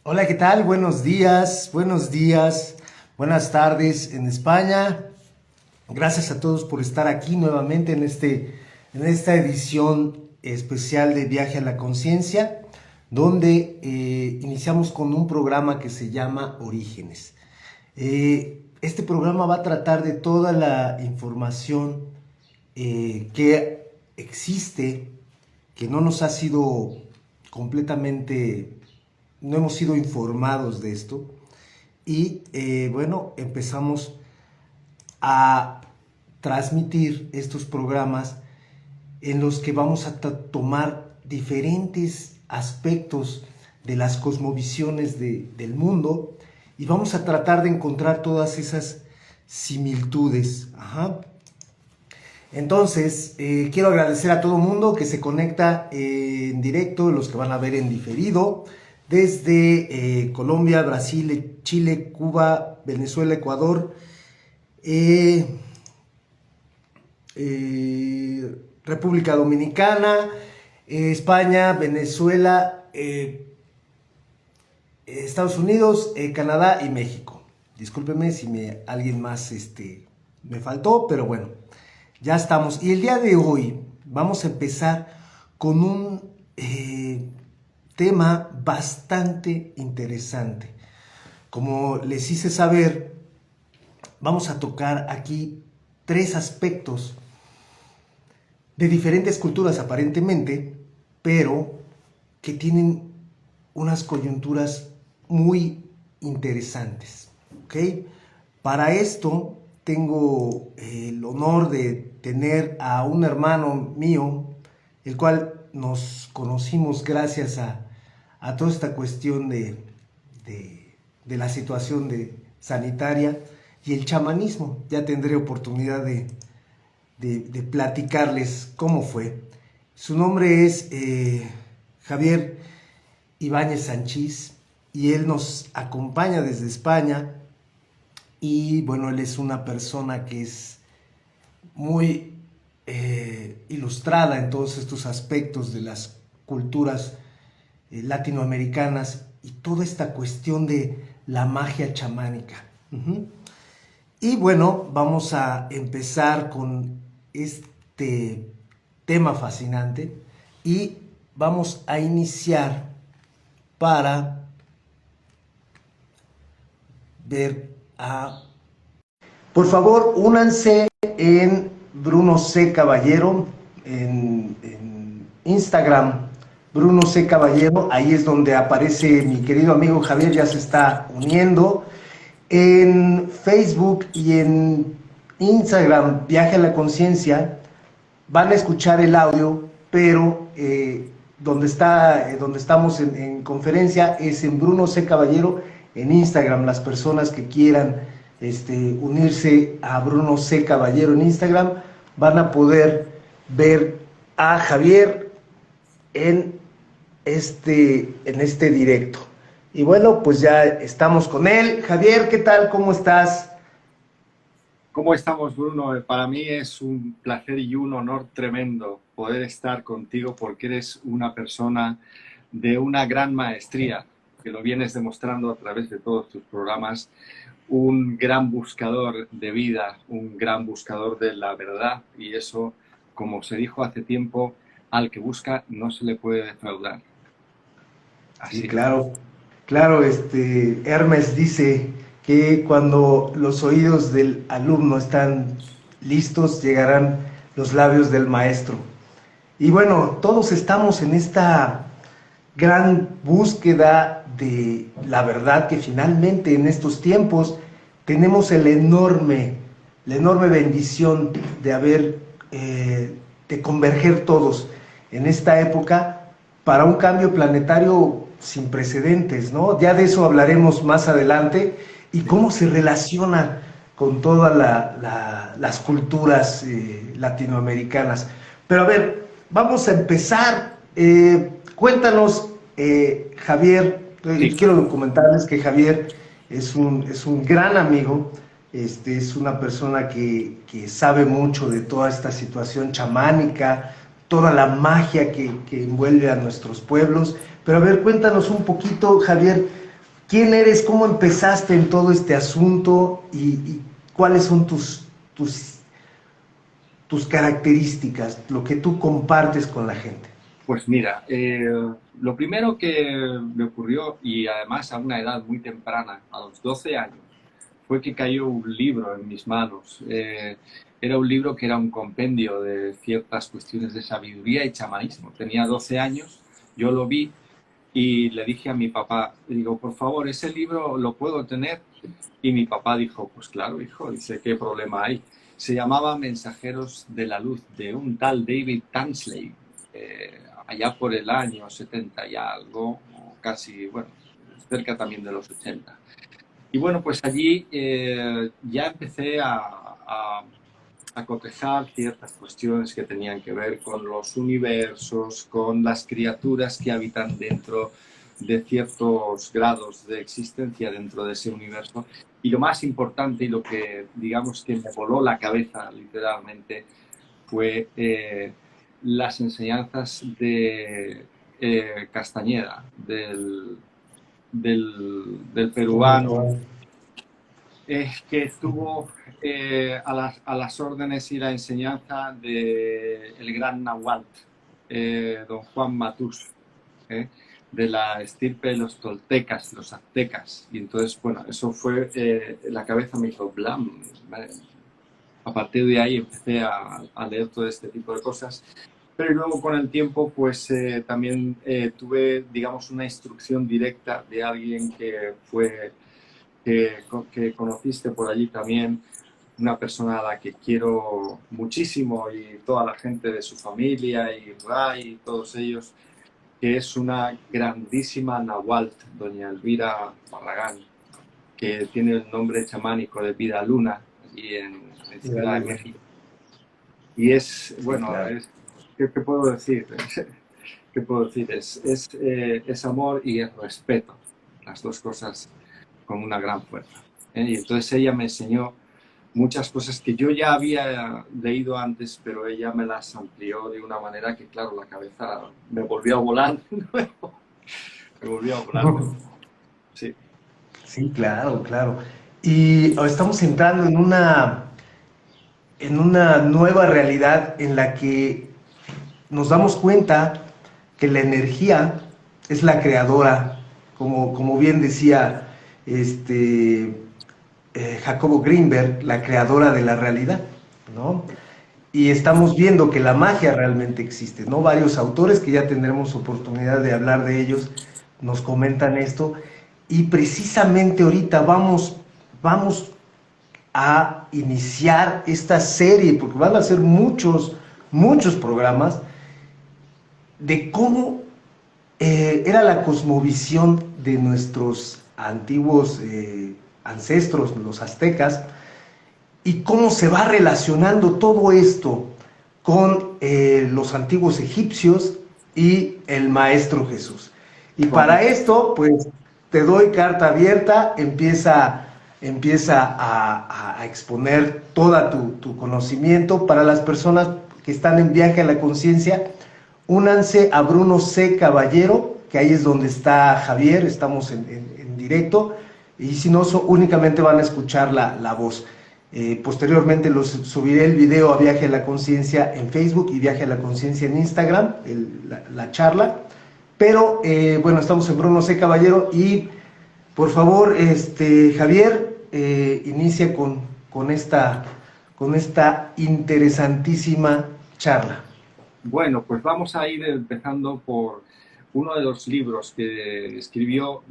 Hola, ¿qué tal? Buenos días, buenas tardes en España. Gracias a todos por estar aquí nuevamente en esta edición especial de Viaje a la Conciencia, donde iniciamos con un programa que se llama Orígenes. Este programa va a tratar de toda la información que existe, que no nos ha sido completamente, no hemos sido informados de esto. Y bueno, empezamos a transmitir estos programas en los que vamos a tomar diferentes aspectos de las cosmovisiones del mundo y vamos a tratar de encontrar todas esas similitudes. Ajá. Entonces, quiero agradecer a todo el mundo que se conecta en directo, los que van a ver en diferido, desde Colombia, Brasil, Chile, Cuba, Venezuela, Ecuador, República Dominicana, España, Venezuela, Estados Unidos, Canadá y México. Discúlpeme si alguien más me faltó, pero bueno, ya estamos. Y el día de hoy vamos a empezar con un tema bastante interesante. Como les hice saber, vamos a tocar aquí tres aspectos de diferentes culturas aparentemente, pero que tienen unas coyunturas muy interesantes, ¿ok? Para esto tengo el honor de tener a un hermano mío, el cual nos conocimos gracias a toda esta cuestión de la situación sanitaria y el chamanismo. Ya tendré oportunidad de platicarles cómo fue. Su nombre es Javier Ibáñez Sanchís y él nos acompaña desde España. Y bueno, él es una persona que es muy ilustrada en todos estos aspectos de las culturas latinoamericanas y toda esta cuestión de la magia chamánica. Y bueno, vamos a empezar con este tema fascinante y vamos a iniciar para ver a... Por favor, únanse en Bruno C. Caballero, en Instagram, Bruno C. Caballero, ahí es donde aparece mi querido amigo Javier, ya se está uniendo. En Facebook y en Instagram, Viaje a la Conciencia, van a escuchar el audio, pero donde estamos en conferencia es en Bruno C. Caballero, en Instagram. Las personas que quieran unirse a Bruno C. Caballero en Instagram van a poder ver a Javier en este directo. Y bueno, pues ya estamos con él. Javier, ¿qué tal? ¿Cómo estás? ¿Cómo estamos, Bruno? Para mí es un placer y un honor tremendo poder estar contigo porque eres una persona de una gran maestría, que lo vienes demostrando a través de todos tus programas, un gran buscador de vida, un gran buscador de la verdad, y eso, como se dijo hace tiempo, al que busca no se le puede defraudar. Así. Sí, claro. Claro, Hermes dice que cuando los oídos del alumno están listos, llegarán los labios del maestro. Y bueno, todos estamos en esta gran búsqueda de la verdad, que finalmente en estos tiempos tenemos la enorme bendición de de converger todos en esta época para un cambio planetario sin precedentes, ¿no? Ya de eso hablaremos más adelante y cómo se relaciona con todas las culturas latinoamericanas. Pero a ver, vamos a empezar. Cuéntanos, Javier. Sí. Quiero comentarles que Javier es un gran amigo. Es una persona que sabe mucho de toda esta situación chamánica, toda la magia que envuelve a nuestros pueblos. Pero a ver, cuéntanos un poquito, Javier, ¿Quién eres? ¿Cómo empezaste en todo este asunto? ¿Y cuáles son tus características, lo que tú compartes con la gente? Pues mira, lo primero que me ocurrió, y además a una edad muy temprana, a los 12 años, fue que cayó un libro en mis manos. Era un libro que era un compendio de ciertas cuestiones de sabiduría y chamanismo. Tenía 12 años, yo lo vi y le dije a mi papá, le digo, por favor, ese libro lo puedo tener. Y mi papá dijo, pues claro, hijo, dice, ¿qué problema hay? Se llamaba Mensajeros de la Luz, de un tal David Tansley, allá por el año 70 y algo, o casi, bueno, cerca también de los 80. Y bueno, pues allí ya empecé a cotejar ciertas cuestiones que tenían que ver con los universos, con las criaturas que habitan dentro de ciertos grados de existencia dentro de ese universo. Y lo más importante y lo que digamos que me voló la cabeza literalmente fue las enseñanzas de Castañeda, del peruano, que estuvo a las órdenes y la enseñanza del el gran Nahuatl, don Juan Matus, de la estirpe de los toltecas, los aztecas. Y entonces, bueno, eso fue, la cabeza me hizo blam. A partir de ahí empecé a leer todo este tipo de cosas. Pero luego con el tiempo, pues también tuve, digamos, una instrucción directa de alguien que fue que conociste por allí también, una persona a la que quiero muchísimo y toda la gente de su familia y Ray y todos ellos, que es una grandísima Nahuatl, doña Elvira Barragán, que tiene el nombre chamánico de Vida Luna, allí en Ciudad de México. Y es, Sí, bueno, claro. ¿qué puedo decir? ¿Qué puedo decir? Es amor y es respeto, las dos cosas con una gran fuerza. Y entonces ella me enseñó muchas cosas que yo ya había leído antes, pero ella me las amplió de una manera que, claro, la cabeza me volvió a volar de nuevo. Me volvió a volar de nuevo. Sí. Sí, claro, claro. Y estamos entrando en una nueva realidad en la que nos damos cuenta que la energía es la creadora, como bien decía Jacobo Greenberg, la creadora de la realidad, ¿no? Y estamos viendo que la magia realmente existe, ¿no? Varios autores que ya tendremos oportunidad de hablar de ellos nos comentan esto y precisamente ahorita vamos a iniciar esta serie, porque van a ser muchos programas de cómo era la cosmovisión de nuestros antiguos ancestros, los aztecas, y cómo se va relacionando todo esto con los antiguos egipcios y el Maestro Jesús. Y para Correcto. esto, pues te doy carta abierta, empieza a exponer todo tu conocimiento. Para las personas que están en viaje a la conciencia, únanse a Bruno C. Caballero, que ahí es donde está Javier, estamos en directo, y si no, únicamente van a escuchar la voz. Posteriormente subiré el video a Viaje a la Conciencia en Facebook y Viaje a la Conciencia en Instagram, la charla. Pero bueno, estamos en Bruno C. Caballero y por favor, Javier, inicia con esta interesantísima charla. Bueno, pues vamos a ir empezando por uno de los libros que escribió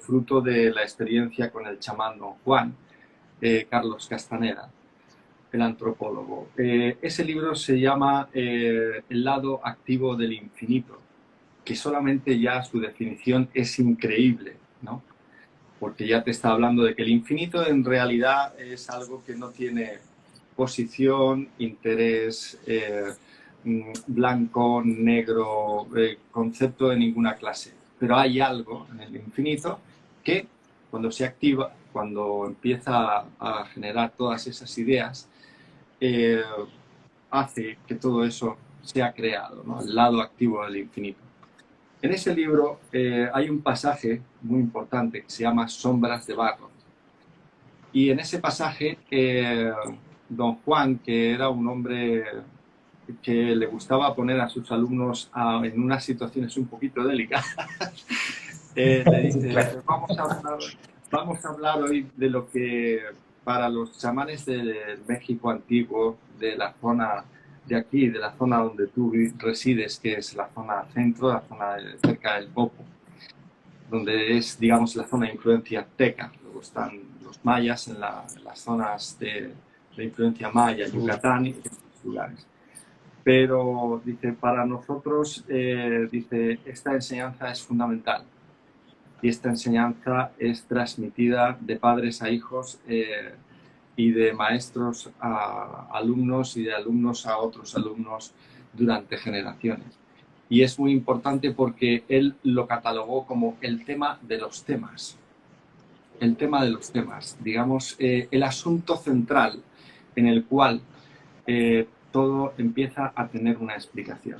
fruto de la experiencia con el chamán Don Juan, Carlos Castaneda, el antropólogo. Ese libro se llama El lado activo del infinito, que solamente ya su definición es increíble, ¿no? Porque ya te está hablando de que el infinito en realidad es algo que no tiene posición, interés, blanco, negro, concepto de ninguna clase. Pero hay algo en el infinito que cuando se activa, cuando empieza a generar todas esas ideas, eh, hace que todo eso sea creado, ¿no? El lado activo del infinito. En ese libro hay un pasaje muy importante que se llama Sombras de Barro. Y en ese pasaje, don Juan, que era un hombre que le gustaba poner a sus alumnos en unas situaciones un poquito delicadas, le dice, Claro. vamos a hablar hoy de lo que para los chamanes del México antiguo, de la zona de aquí, de la zona donde tú resides, que es la zona centro, la zona cerca del Popo, donde es, digamos, la zona de influencia azteca. Luego están los mayas en las zonas de influencia maya, Yucatán y otros lugares. Pero, dice, para nosotros, dice, esta enseñanza es fundamental. Y esta enseñanza es transmitida de padres a hijos y de maestros a alumnos y de alumnos a otros alumnos durante generaciones. Y es muy importante porque él lo catalogó como el tema de los temas. El tema de los temas, digamos, el asunto central en el cual todo empieza a tener una explicación.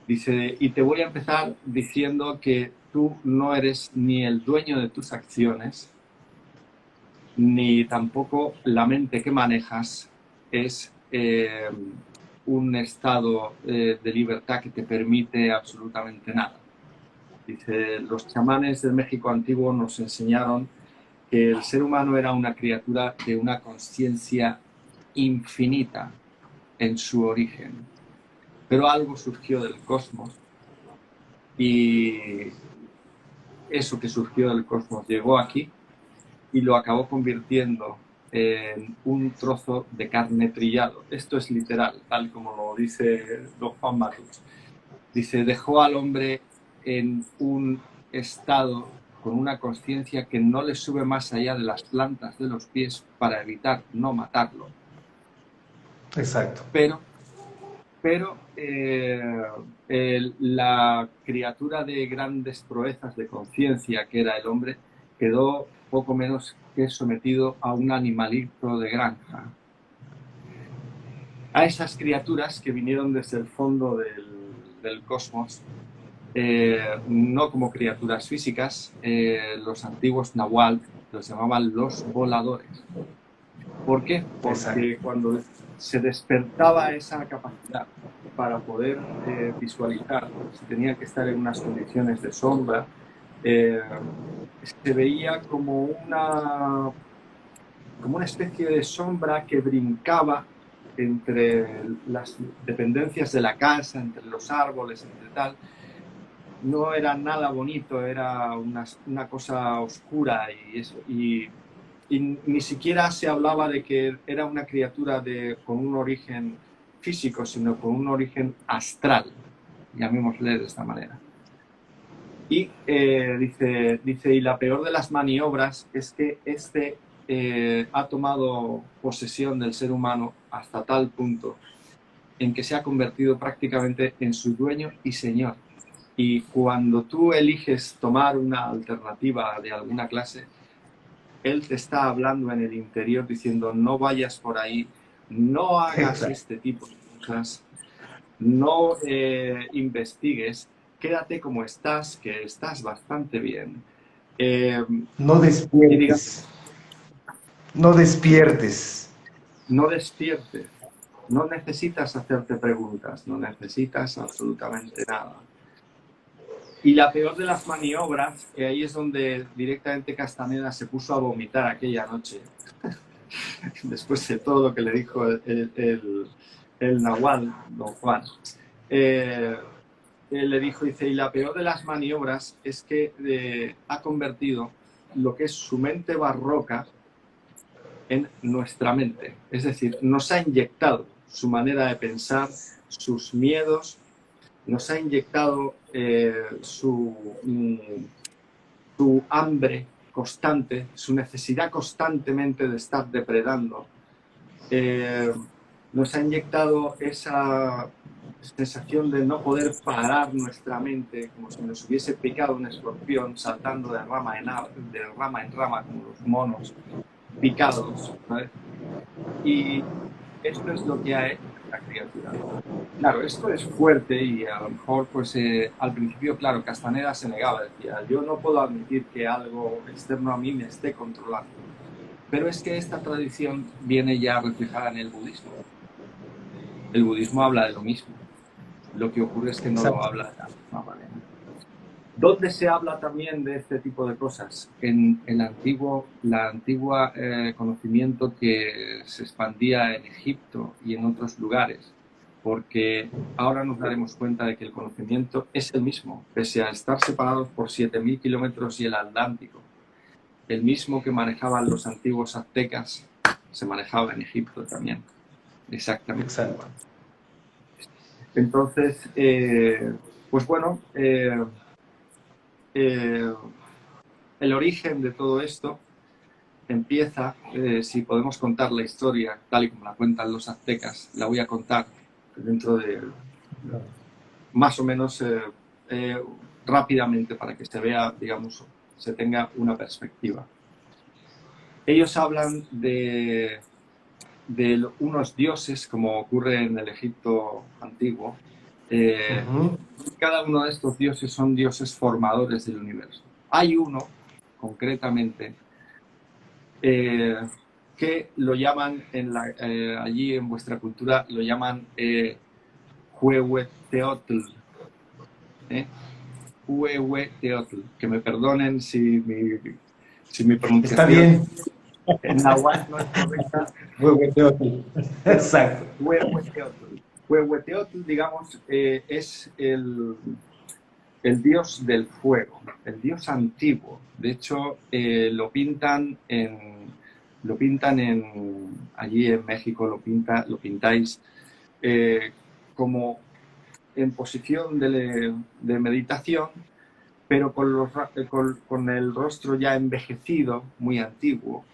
Dice, y te voy a empezar diciendo que tú no eres ni el dueño de tus acciones, ni tampoco la mente que manejas es un estado de libertad que te permite absolutamente nada. Dice, los chamanes del México antiguo nos enseñaron que el ser humano era una criatura de una conciencia infinita en su origen, pero algo surgió del cosmos y eso que surgió del cosmos llegó aquí y lo acabó convirtiendo en un trozo de carne trillado. Esto es literal, tal como lo dice don Juan Marrús. Dice, dejó al hombre en un estado con una conciencia que no le sube más allá de las plantas de los pies para evitar no matarlo. Exacto. Pero la criatura de grandes proezas de conciencia que era el hombre quedó poco menos que sometido a un animalito de granja. A esas criaturas que vinieron desde el fondo del cosmos, no como criaturas físicas, los antiguos nahual los llamaban los voladores. ¿Por qué? Porque cuando se despertaba esa capacidad para poder visualizar, se tenía que estar en unas condiciones de sombra, se veía como una especie de sombra que brincaba entre las dependencias de la casa, entre los árboles, entre tal. No era nada bonito, era una cosa oscura y ni siquiera se hablaba de que era una criatura con un origen físico, sino con un origen astral, llamémosle de esta manera. Y dice, y la peor de las maniobras es que ha tomado posesión del ser humano hasta tal punto en que se ha convertido prácticamente en su dueño y señor. Y cuando tú eliges tomar una alternativa de alguna clase, él te está hablando en el interior diciendo no vayas por ahí, no hagas este tipo de cosas, no investigues, quédate como estás, que estás bastante bien. No despiertes. No despiertes. No despiertes. No necesitas hacerte preguntas, no necesitas absolutamente nada. Y la peor de las maniobras, que ahí es donde directamente Castaneda se puso a vomitar aquella noche, después de todo lo que le dijo el nahual, don Juan, él le dijo, dice, y la peor de las maniobras es que ha convertido lo que es su mente barroca en nuestra mente. Es decir, nos ha inyectado su manera de pensar, sus miedos, nos ha inyectado su hambre constante, su necesidad constantemente de estar depredando. Nos ha inyectado esa sensación de no poder parar nuestra mente, como si nos hubiese picado un escorpión saltando de rama en rama, como los monos picados, ¿sabes? Y esto es lo que ha hecho la criatura. Claro, esto es fuerte y a lo mejor, pues al principio, claro, Castaneda se negaba, decía, yo no puedo admitir que algo externo a mí me esté controlando. Pero es que esta tradición viene ya reflejada en el budismo. El budismo habla de lo mismo. Lo que ocurre es que no lo Exacto. habla de la misma manera. ¿Dónde se habla también de este tipo de cosas? En el antigua conocimiento que se expandía en Egipto y en otros lugares, porque ahora nos daremos cuenta de que el conocimiento es el mismo, pese a estar separados por 7.000 kilómetros y el Atlántico. El mismo que manejaban los antiguos aztecas se manejaba en Egipto también, exactamente Exacto. igual. Entonces, pues bueno, el origen de todo esto empieza, si podemos contar la historia tal y como la cuentan los aztecas, la voy a contar dentro de más o menos rápidamente para que se vea, digamos, se tenga una perspectiva. Ellos hablan de unos dioses, como ocurre en el Egipto antiguo. Cada uno de estos dioses son dioses formadores del universo. Hay uno, concretamente, que lo llaman allí en vuestra cultura, lo llaman Huehueteotl. Huehueteotl. Que me perdonen si mi Está pronunciación bien. en náhuatl no es correcta. Exacto. Huehueteotl. Huehueteotl, digamos, es el dios del fuego, el dios antiguo. De hecho, lo pintan allí en México, lo pintáis como en posición de meditación, pero con el rostro ya envejecido, muy antiguo.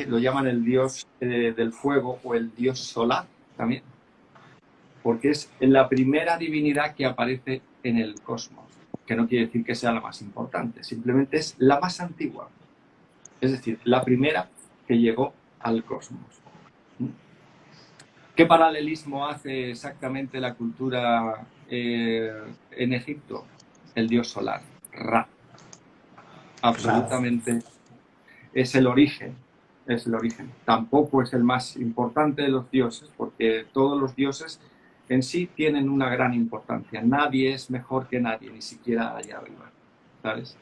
Lo llaman el dios del fuego o el dios solar también, porque es la primera divinidad que aparece en el cosmos, que no quiere decir que sea la más importante, simplemente es la más antigua, es decir, la primera que llegó al cosmos. ¿Qué paralelismo hace exactamente la cultura en Egipto? El dios solar, Ra. Absolutamente es el origen, es el origen. Tampoco es el más importante de los dioses, porque todos los dioses en sí tienen una gran importancia. Nadie es mejor que nadie, ni siquiera allá arriba, ¿sabes?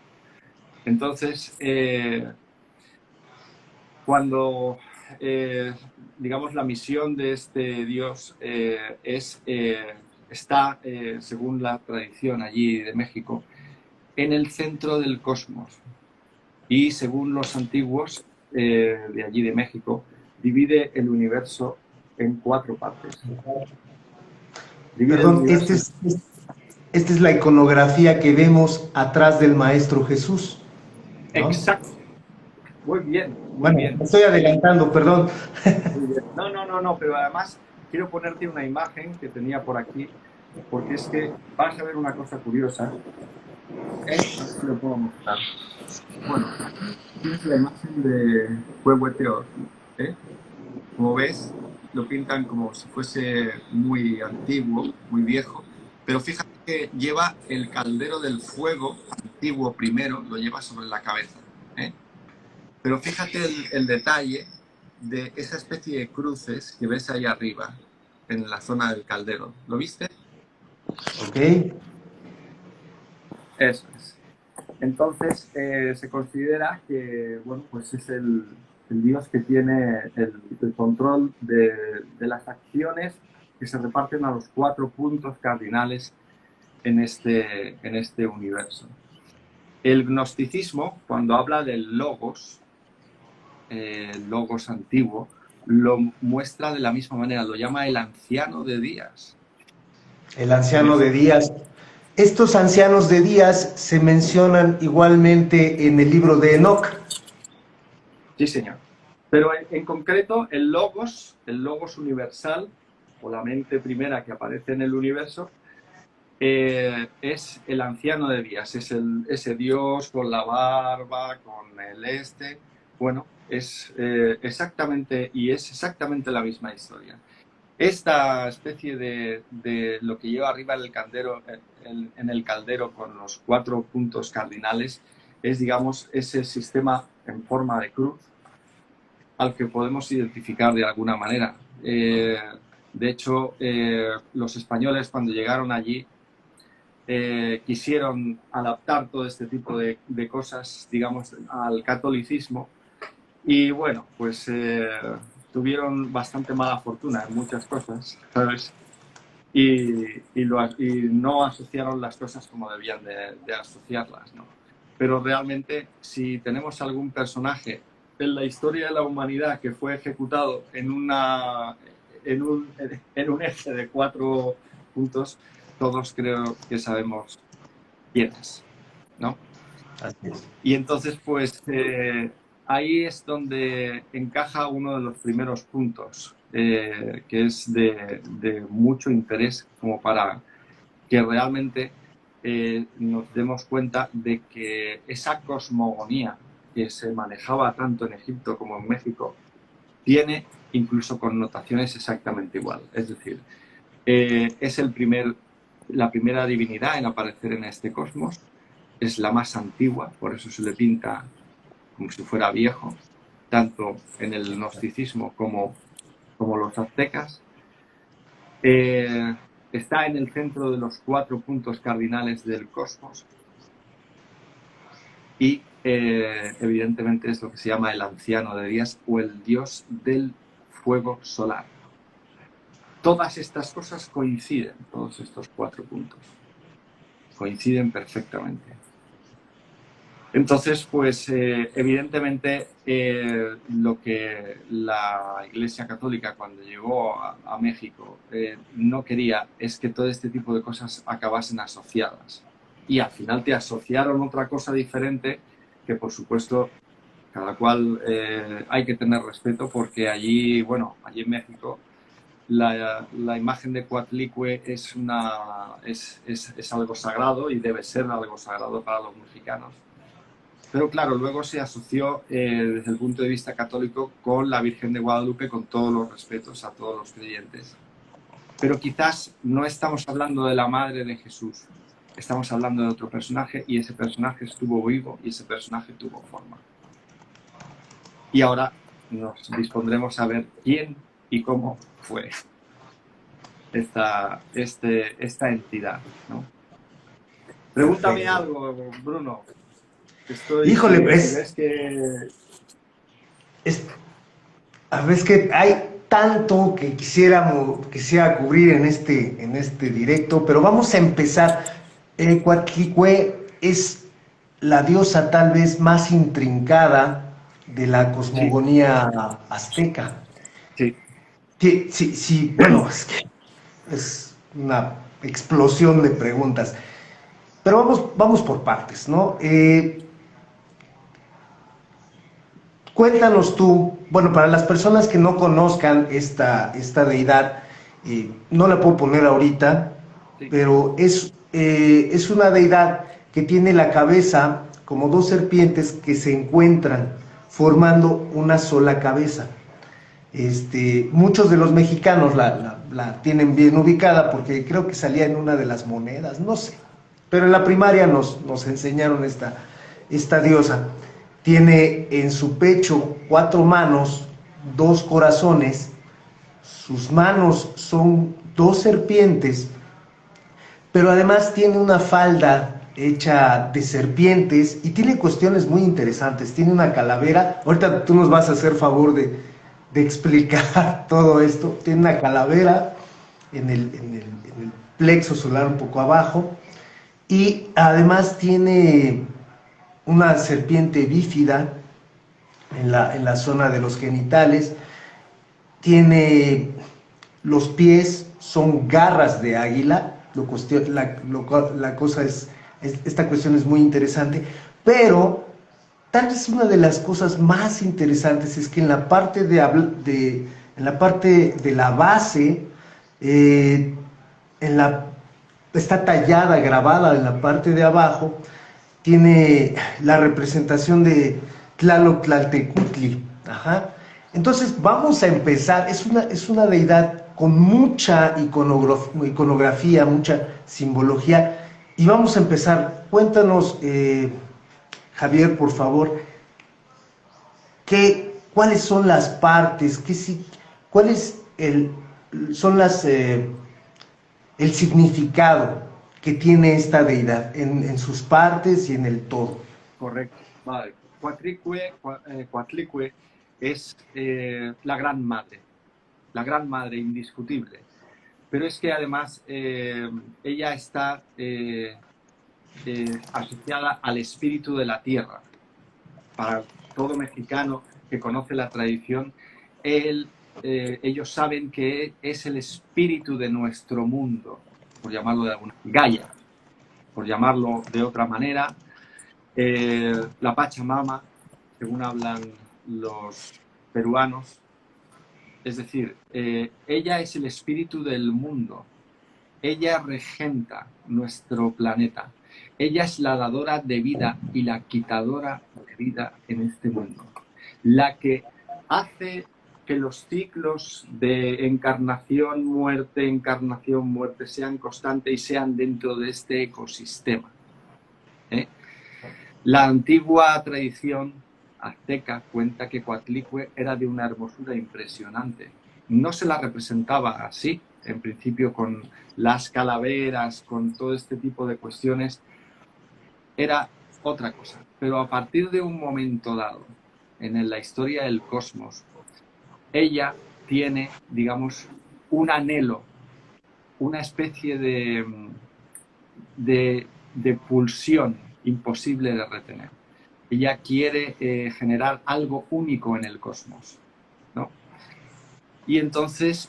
Entonces, cuando, digamos, la misión de este dios está, según la tradición allí de México, en el centro del cosmos. Y según los antiguos de allí de México, divide el universo en 4 partes. Divide el Perdón, universo. esta es la iconografía que vemos atrás del Maestro Jesús, ¿no? Exacto. Muy bien, muy Bueno, bien. me estoy adelantando, perdón. Muy bien. No, pero además quiero ponerte una imagen que tenía por aquí, porque es que vas a ver una cosa curiosa. A ver si lo puedo mostrar. Bueno, tienes la imagen de Huehueteotl, ¿eh? Como ves, lo pintan como si fuese muy antiguo, muy viejo, pero fíjate que lleva el caldero del fuego antiguo primero, lo lleva sobre la cabeza. ¿Eh? Pero fíjate el detalle de esa especie de cruces que ves ahí arriba, en la zona del caldero. ¿Lo viste? Ok, Eso es. Entonces, se considera que, bueno, pues es el dios que tiene el control de las acciones que se reparten a los 4 puntos cardinales en este universo. El gnosticismo, cuando habla del logos antiguo, lo muestra de la misma manera, lo llama el anciano de días. el anciano de Días. Estos ancianos de Días se mencionan igualmente en el libro de Enoch. Sí, señor. Pero en concreto, el logos universal, o la mente primera que aparece en el universo, es el anciano de días, es ese dios con la barba, con el este. Bueno, es exactamente la misma historia. Esta especie de lo que lleva arriba el caldero, en el caldero con los 4 puntos cardinales es, digamos, ese sistema en forma de cruz al que podemos identificar de alguna manera. De hecho, los españoles cuando llegaron allí quisieron adaptar todo este tipo de cosas, digamos, al catolicismo y bueno, pues tuvieron bastante mala fortuna en muchas cosas, ¿sabes? Y no asociaron las cosas como debían de asociarlas, ¿no? Pero realmente, si tenemos algún personaje en la historia de la humanidad que fue ejecutado en un eje de 4 puntos, todos creo que sabemos quién es, ¿no? Así es. Y entonces, pues, ahí es donde encaja uno de los primeros puntos, que es de mucho interés como para que realmente nos demos cuenta de que esa cosmogonía que se manejaba tanto en Egipto como en México tiene incluso connotaciones exactamente igual. Es decir, es la primera divinidad en aparecer en este cosmos, es la más antigua, por eso se le pinta como si fuera viejo, tanto en el gnosticismo como los aztecas. Está en el centro de los 4 puntos cardinales del cosmos y evidentemente es lo que se llama el anciano de días o el dios del fuego solar. Todas estas cosas coinciden, todos estos 4 puntos coinciden perfectamente. Entonces, pues evidentemente lo que la Iglesia Católica cuando llegó a México no quería es que todo este tipo de cosas acabasen asociadas. Y al final te asociaron otra cosa diferente que, por supuesto, cada cual hay que tener respeto porque allí, bueno, allí en México la imagen de Coatlicue es algo sagrado y debe ser algo sagrado para los mexicanos. Pero claro, luego se asoció desde el punto de vista católico con la Virgen de Guadalupe, con todos los respetos a todos los creyentes. Pero quizás no estamos hablando de la madre de Jesús, estamos hablando de otro personaje y ese personaje estuvo vivo y ese personaje tuvo forma. Y ahora nos dispondremos a ver quién y cómo fue esta entidad, ¿no? Pregúntame algo, Bruno. Híjole, es que hay tanto que quisiera cubrir en este directo, pero vamos a empezar. Coatlicue es la diosa tal vez más intrincada de la cosmogonía azteca. Sí. Sí, bueno, es que es una explosión de preguntas. Pero vamos por partes, ¿no? Cuéntanos tú, bueno, para las personas que no conozcan esta deidad, no la puedo poner ahorita, sí, pero es una deidad que tiene la cabeza como 2 serpientes que se encuentran formando una sola cabeza. Muchos de los mexicanos la tienen bien ubicada porque creo que salía en una de las monedas, no sé, pero en la primaria nos enseñaron esta diosa. Tiene en su pecho 4 manos, 2 corazones, sus manos son 2 serpientes, pero además tiene una falda hecha de serpientes y tiene cuestiones muy interesantes. Tiene una calavera, ahorita tú nos vas a hacer favor de explicar todo esto. Tiene una calavera en el plexo solar un poco abajo y además tiene una serpiente bífida en la zona de los genitales. Tiene los pies, son garras de águila. Esta cuestión es muy interesante, pero tal vez una de las cosas más interesantes es que en la parte de la base, está tallada, grabada en la parte de abajo, tiene la representación de Tlaloc Tlaltecutli. Ajá. Entonces vamos a empezar. Es una deidad con mucha iconografía, mucha simbología. Y vamos a empezar. Cuéntanos, Javier, por favor, cuáles son las partes, cuáles son el significado que tiene esta deidad en sus partes y en el todo. Correcto. Vale. Coatlicue es la gran madre indiscutible. Pero es que además ella está asociada al espíritu de la tierra. Para todo mexicano que conoce la tradición, ellos saben que es el espíritu de nuestro mundo, por llamarlo de alguna manera, Gaia, por llamarlo de otra manera. La Pachamama, según hablan los peruanos, es decir, ella es el espíritu del mundo, ella regenta nuestro planeta, ella es la dadora de vida y la quitadora de vida en este mundo, la que hace que los ciclos de encarnación, muerte sean constantes y sean dentro de este ecosistema. La antigua tradición azteca cuenta que Coatlicue era de una hermosura impresionante. No se la representaba así, en principio con las calaveras, con todo este tipo de cuestiones, era otra cosa. Pero a partir de un momento dado, en la historia del cosmos, ella tiene, digamos, un anhelo, una especie de pulsión imposible de retener. Ella quiere generar algo único en el cosmos, ¿no? Y entonces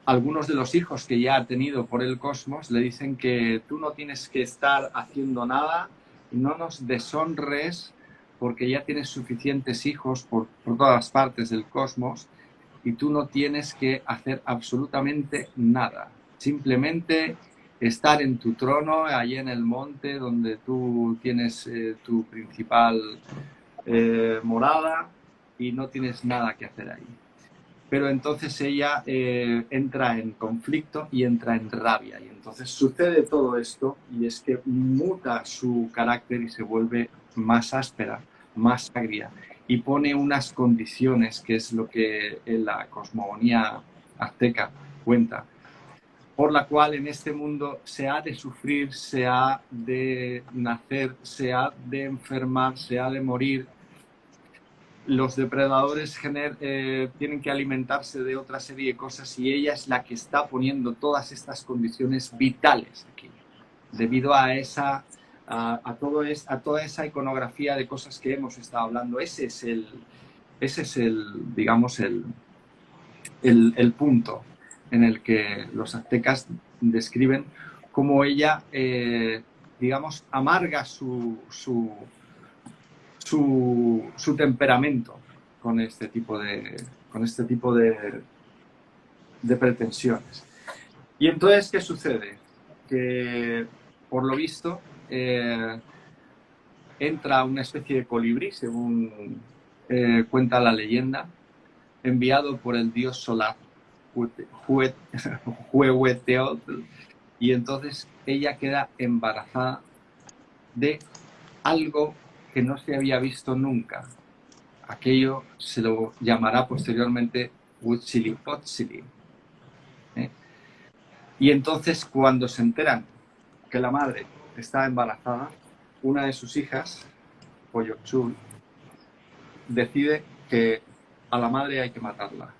algunos de los hijos que ya ha tenido por el cosmos le dicen que tú no tienes que estar haciendo nada, no nos deshonres porque ya tienes suficientes hijos por todas partes del cosmos y tú no tienes que hacer absolutamente nada. Simplemente estar en tu trono, allí en el monte donde tú tienes tu principal morada y no tienes nada que hacer ahí. Pero entonces ella entra en conflicto y entra en rabia. Y entonces sucede todo esto y es que muta su carácter y se vuelve más áspera, más agria y pone unas condiciones, que es lo que en la cosmogonía azteca cuenta, por la cual en este mundo se ha de sufrir, se ha de nacer, se ha de enfermar, se ha de morir. Los depredadores tienen que alimentarse de otra serie de cosas y ella es la que está poniendo todas estas condiciones vitales aquí, debido a toda esa iconografía de cosas que hemos estado hablando. Ese es el digamos, el punto en el que los aztecas describen cómo ella, digamos, amarga su temperamento con este tipo de pretensiones. Y entonces, ¿qué sucede? Que, por lo visto, entra una especie de colibrí, según cuenta la leyenda, enviado por el dios solar, Huehueteotl, y entonces ella queda embarazada de algo que no se había visto nunca. Aquello se lo llamará posteriormente Huitzilopochtli. Y entonces, cuando se enteran que la madre está embarazada, una de sus hijas, Coyochul, decide que a la madre hay que matarla.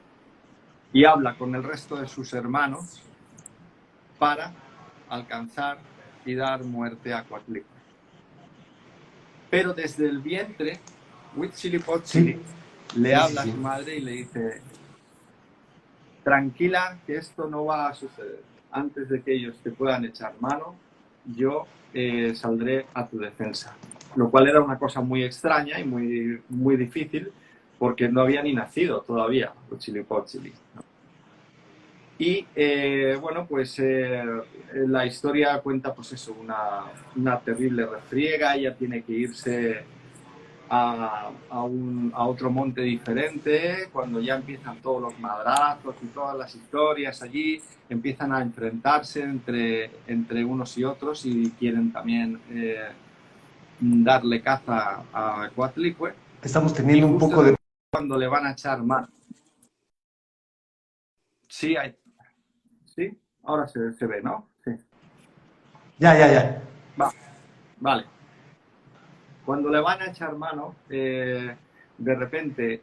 Y habla con el resto de sus hermanos para alcanzar y dar muerte a Coatlicue. Pero desde el vientre, Huitzilopochtli le habla a su madre y le dice: tranquila, que esto no va a suceder. Antes de que ellos te puedan echar mano, yo saldré a tu defensa. Lo cual era una cosa muy extraña y muy, muy difícil, porque no había ni nacido todavía Huitzilopochtli, ¿no? Y bueno, pues la historia cuenta, pues eso, una terrible refriega. Ella tiene que irse a otro monte diferente, cuando ya empiezan todos los madrazos y todas las historias allí, empiezan a enfrentarse entre unos y otros y quieren también darle caza a Coatlicue. Estamos Y teniendo un justo poco de... cuando le van a echar mano. Sí, sí, ahora se ve, ¿no? Sí. Ya. Vale. Cuando le van a echar mano, de repente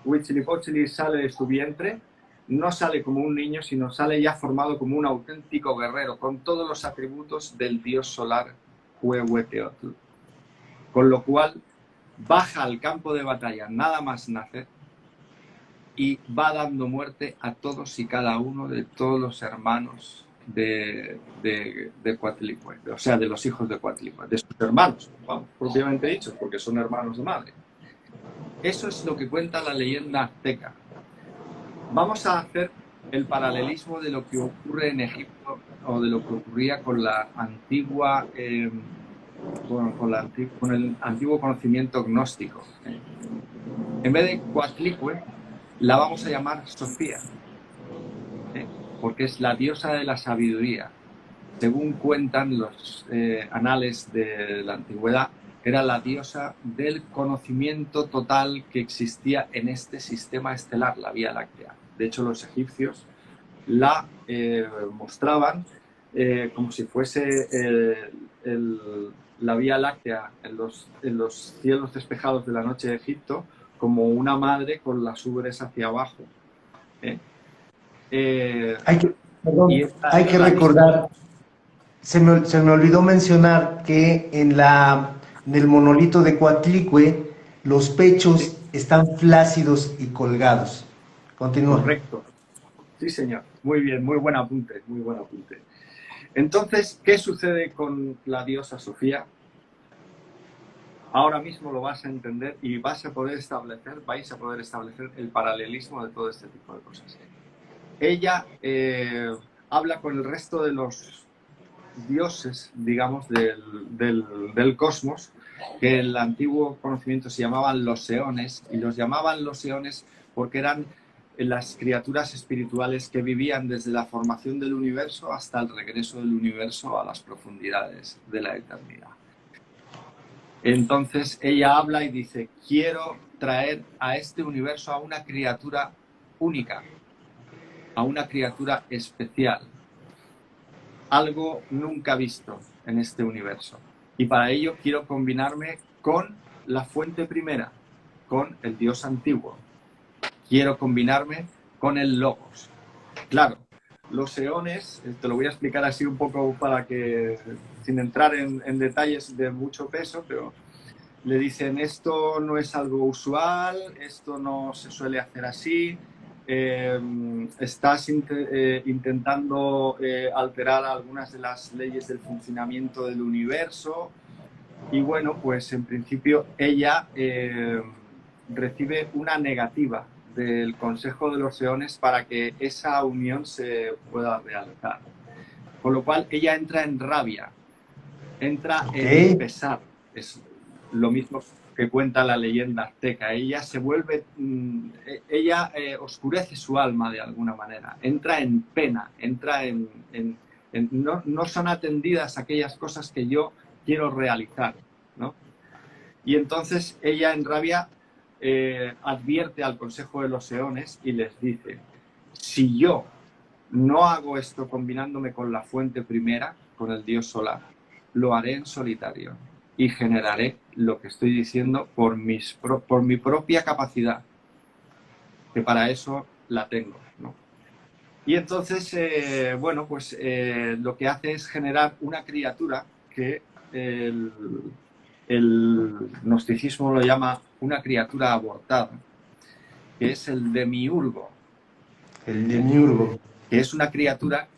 Huitzilopochtli sale de su vientre, no sale como un niño, sino sale ya formado como un auténtico guerrero, con todos los atributos del dios solar Huehueteotl. Con lo cual, baja al campo de batalla nada más nacer y va dando muerte a todos y cada uno de todos los hermanos de Coatlicue, o sea, de los hijos de Coatlicue, de sus hermanos, vamos, propiamente dicho, porque son hermanos de madre. Eso es lo que cuenta la leyenda azteca. Vamos a hacer el paralelismo de lo que ocurre en Egipto o de lo que ocurría con la antigua, con el antiguo conocimiento gnóstico. En vez de Coatlicue, la vamos a llamar Sofía, porque es la diosa de la sabiduría. Según cuentan los anales de la antigüedad, era la diosa del conocimiento total que existía en este sistema estelar, la Vía Láctea. De hecho, los egipcios la mostraban como si fuese la Vía Láctea en los cielos despejados de la noche de Egipto, como una madre con las ubres hacia abajo. Hay que recordar, se me olvidó mencionar que en el monolito de Coatlicue los pechos están flácidos y colgados. Continúa. Correcto. Sí, señor. Muy bien, muy buen apunte, muy buen apunte. Entonces, ¿qué sucede con la diosa Sofía? Ahora mismo lo vas a entender y vais a poder establecer el paralelismo de todo este tipo de cosas. Ella habla con el resto de los dioses, digamos, del cosmos, que en el antiguo conocimiento se llamaban los eones, y los llamaban los eones porque eran las criaturas espirituales que vivían desde la formación del universo hasta el regreso del universo a las profundidades de la eternidad. Entonces ella habla y dice, quiero traer a este universo a una criatura única, a una criatura especial, algo nunca visto en este universo. Y para ello quiero combinarme con la fuente primera, con el dios antiguo. Quiero combinarme con el logos. Claro, los eones, te lo voy a explicar así un poco para que, sin entrar en detalles de mucho peso, pero le dicen, esto no es algo usual, esto no se suele hacer así, estás intentando alterar algunas de las leyes del funcionamiento del universo. Y bueno, pues en principio ella recibe una negativa del Consejo de los Eones para que esa unión se pueda realizar. Con lo cual ella entra en rabia, entra en pesar. Es lo mismo que cuenta la leyenda azteca. Ella se vuelve, ella oscurece su alma de alguna manera, entra en pena, entra no son atendidas aquellas cosas que yo quiero realizar, ¿no? Y entonces ella en rabia advierte al Consejo de los Eones y les dice, si yo no hago esto combinándome con la fuente primera, con el dios solar, lo haré en solitario y generaré lo que estoy diciendo por mi propia capacidad, que para eso la tengo, ¿no? Y entonces, bueno, pues lo que hace es generar una criatura que el gnosticismo lo llama una criatura abortada, que es el demiurgo. El demiurgo. Que es una criatura...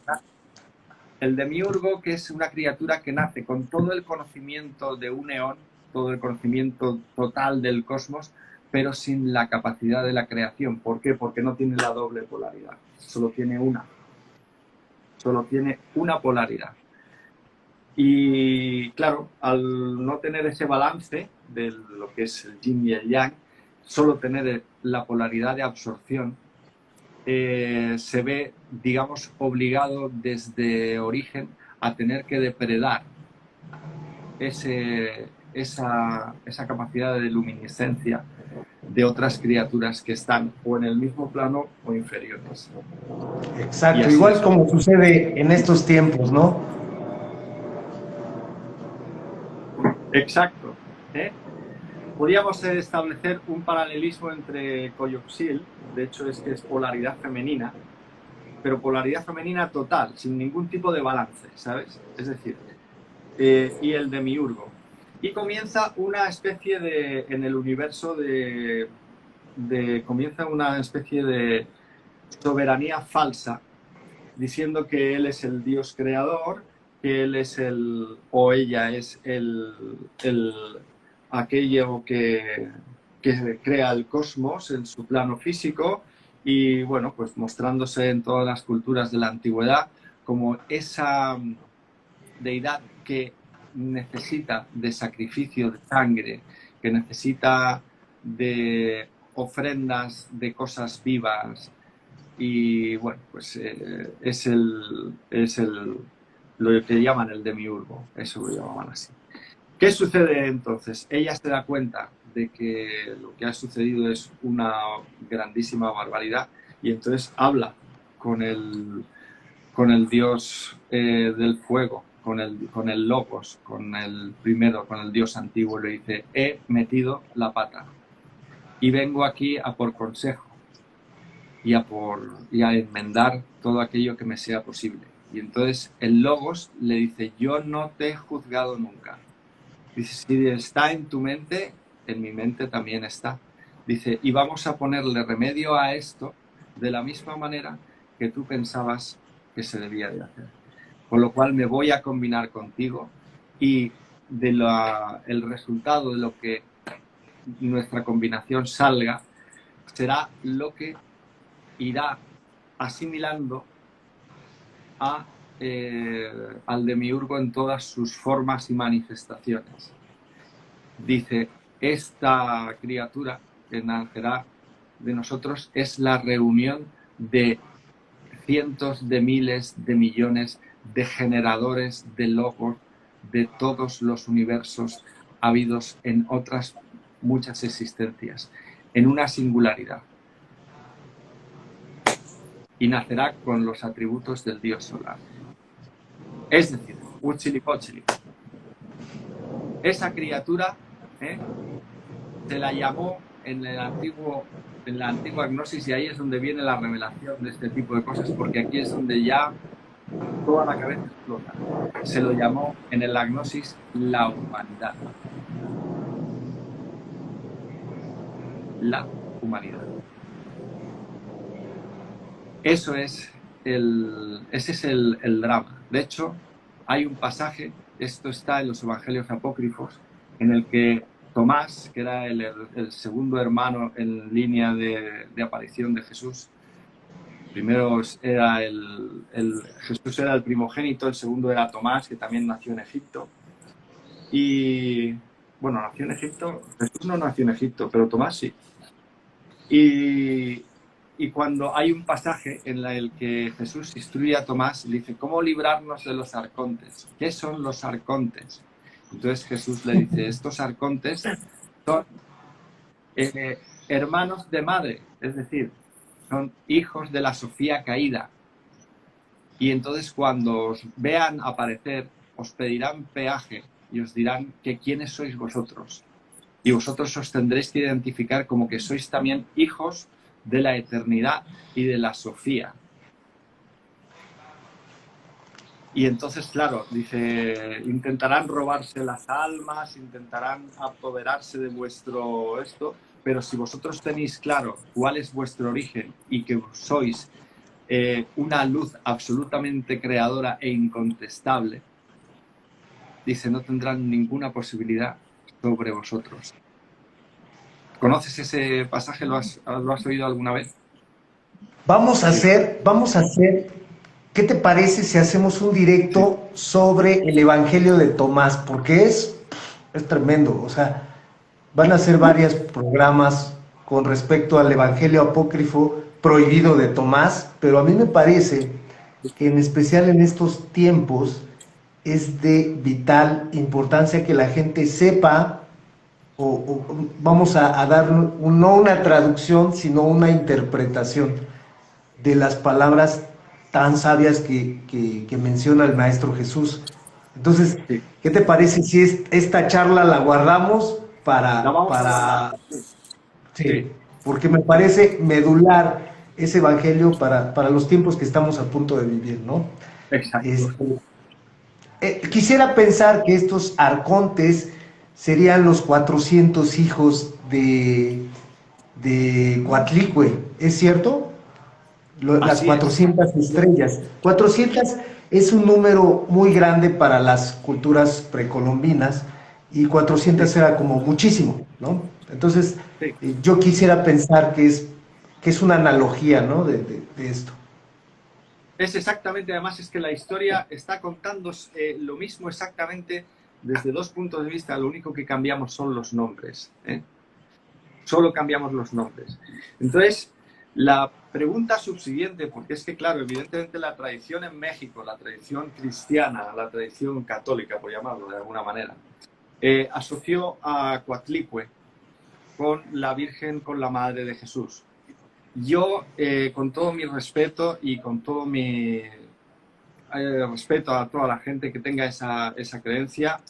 El demiurgo, que es una criatura que nace con todo el conocimiento de un eón, todo el conocimiento total del cosmos, pero sin la capacidad de la creación. ¿Por qué? Porque no tiene la doble polaridad. Solo tiene una. Solo tiene una polaridad. Y claro, al no tener ese balance de lo que es el yin y el yang, solo tener la polaridad de absorción, se ve, digamos, obligado desde origen a tener que depredar esa capacidad de luminiscencia de otras criaturas que están o en el mismo plano o inferiores. Y Exacto, así igual es. como sucede en estos tiempos, ¿no? Exacto. ¿Eh? Podríamos establecer un paralelismo entre Coyuxil, de hecho es que es polaridad femenina, pero polaridad femenina total, sin ningún tipo de balance, ¿sabes? Es decir, y el demiurgo. Y comienza una especie de, en el universo comienza una especie de soberanía falsa, diciendo que él es el Dios creador, que él es o ella es aquello que crea el cosmos en su plano físico, y bueno, pues mostrándose en todas las culturas de la antigüedad como esa deidad que necesita de sacrificio de sangre, que necesita de ofrendas de cosas vivas, y bueno, pues lo que llaman el demiurgo, eso lo llamaban así. ¿Qué sucede entonces? Ella se da cuenta de que lo que ha sucedido es una grandísima barbaridad, y entonces habla con el dios del fuego, con el Logos, con el primero, con el dios antiguo, le dice: he metido la pata y vengo aquí a por consejo y a enmendar todo aquello que me sea posible. Y entonces el Logos le dice: yo no te he juzgado nunca. Dice: si está en tu mente, en mi mente también está. Dice: y vamos a ponerle remedio a esto de la misma manera que tú pensabas que se debía de hacer. Con lo cual me voy a combinar contigo, y el resultado de lo que nuestra combinación salga será lo que irá asimilando al demiurgo en todas sus formas y manifestaciones. Dice: esta criatura que nacerá de nosotros es la reunión de cientos de miles de millones de generadores de logos de todos los universos habidos en otras muchas existencias, en una singularidad. Y nacerá con los atributos del dios solar. Es decir, Huitzilopochtli. Esa criatura se la llamó en la antigua gnosis, y ahí es donde viene la revelación de este tipo de cosas, porque aquí es donde ya toda la cabeza explota. Se lo llamó en la gnosis la humanidad. La humanidad. Ese es el drama. De hecho, hay un pasaje, esto está en los evangelios apócrifos, en el que Tomás, que era el segundo hermano en línea de aparición de Jesús, primero era Jesús era el primogénito, el segundo era Tomás, que también nació en Egipto. Y bueno, nació en Egipto, Jesús no nació en Egipto, pero Tomás sí. Y cuando hay un pasaje en el que Jesús instruye a Tomás, le dice: ¿cómo librarnos de los arcontes? ¿Qué son los arcontes? Entonces Jesús le dice: estos arcontes son hermanos de madre, es decir, son hijos de la Sofía caída. Y entonces cuando os vean aparecer, os pedirán peaje y os dirán que quiénes sois vosotros. Y vosotros os tendréis que identificar como que sois también hijos de la eternidad y de la Sofía. Y entonces, claro, dice: intentarán robarse las almas, intentarán apoderarse de vuestro esto, pero si vosotros tenéis claro cuál es vuestro origen y que sois una luz absolutamente creadora e incontestable, dice, no tendrán ninguna posibilidad sobre vosotros. ¿Conoces ese pasaje? ¿Lo has oído alguna vez? Vamos a hacer ¿qué te parece si hacemos un directo sobre el Evangelio de Tomás? Porque es tremendo, o sea, van a hacer varios programas con respecto al Evangelio apócrifo prohibido de Tomás, pero a mí me parece que en especial en estos tiempos es de vital importancia que la gente sepa o vamos a dar no una traducción, sino una interpretación de las palabras tan sabias que menciona el Maestro Jesús. Entonces, Sí. ¿qué te parece si esta charla la guardamos La vamos a guardar. Sí, sí, porque me parece medular ese evangelio para los tiempos que estamos a punto de vivir, ¿no? exacto. Este, quisiera pensar que estos arcontes serían los 400 hijos de Coatlicue, ¿es cierto? Las Así es. 400 estrellas. 400 es un número muy grande para las culturas precolombinas y 400 Sí, era como muchísimo, ¿no? Entonces, sí. yo quisiera pensar que es una analogía, ¿no? De esto. Es exactamente, además es que la historia está contando lo mismo exactamente desde dos puntos de vista, lo único que cambiamos son los nombres. Solo cambiamos los nombres. Entonces, la pregunta subsiguiente, porque es que, claro, evidentemente la tradición en México, la tradición cristiana, la tradición católica, por llamarlo de alguna manera, asoció a Coatlicue con la Virgen, con la Madre de Jesús. Yo, con todo mi respeto y con todo mi respeto a toda la gente que tenga esa creencia,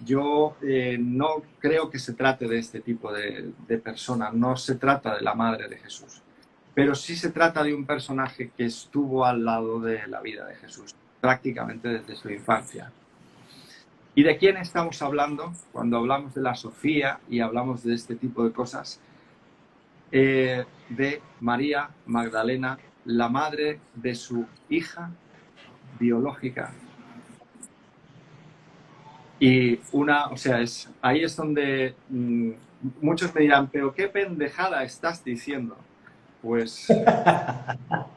yo no creo que se trate de este tipo de persona, no se trata de la Madre de Jesús, pero sí se trata de un personaje que estuvo al lado de la vida de Jesús, prácticamente desde su infancia. ¿Y de quién estamos hablando cuando hablamos de la Sofía y hablamos de este tipo de cosas? De María Magdalena, la madre de su hija biológica. Y ahí es donde muchos me dirán, pero qué pendejada estás diciendo. Pues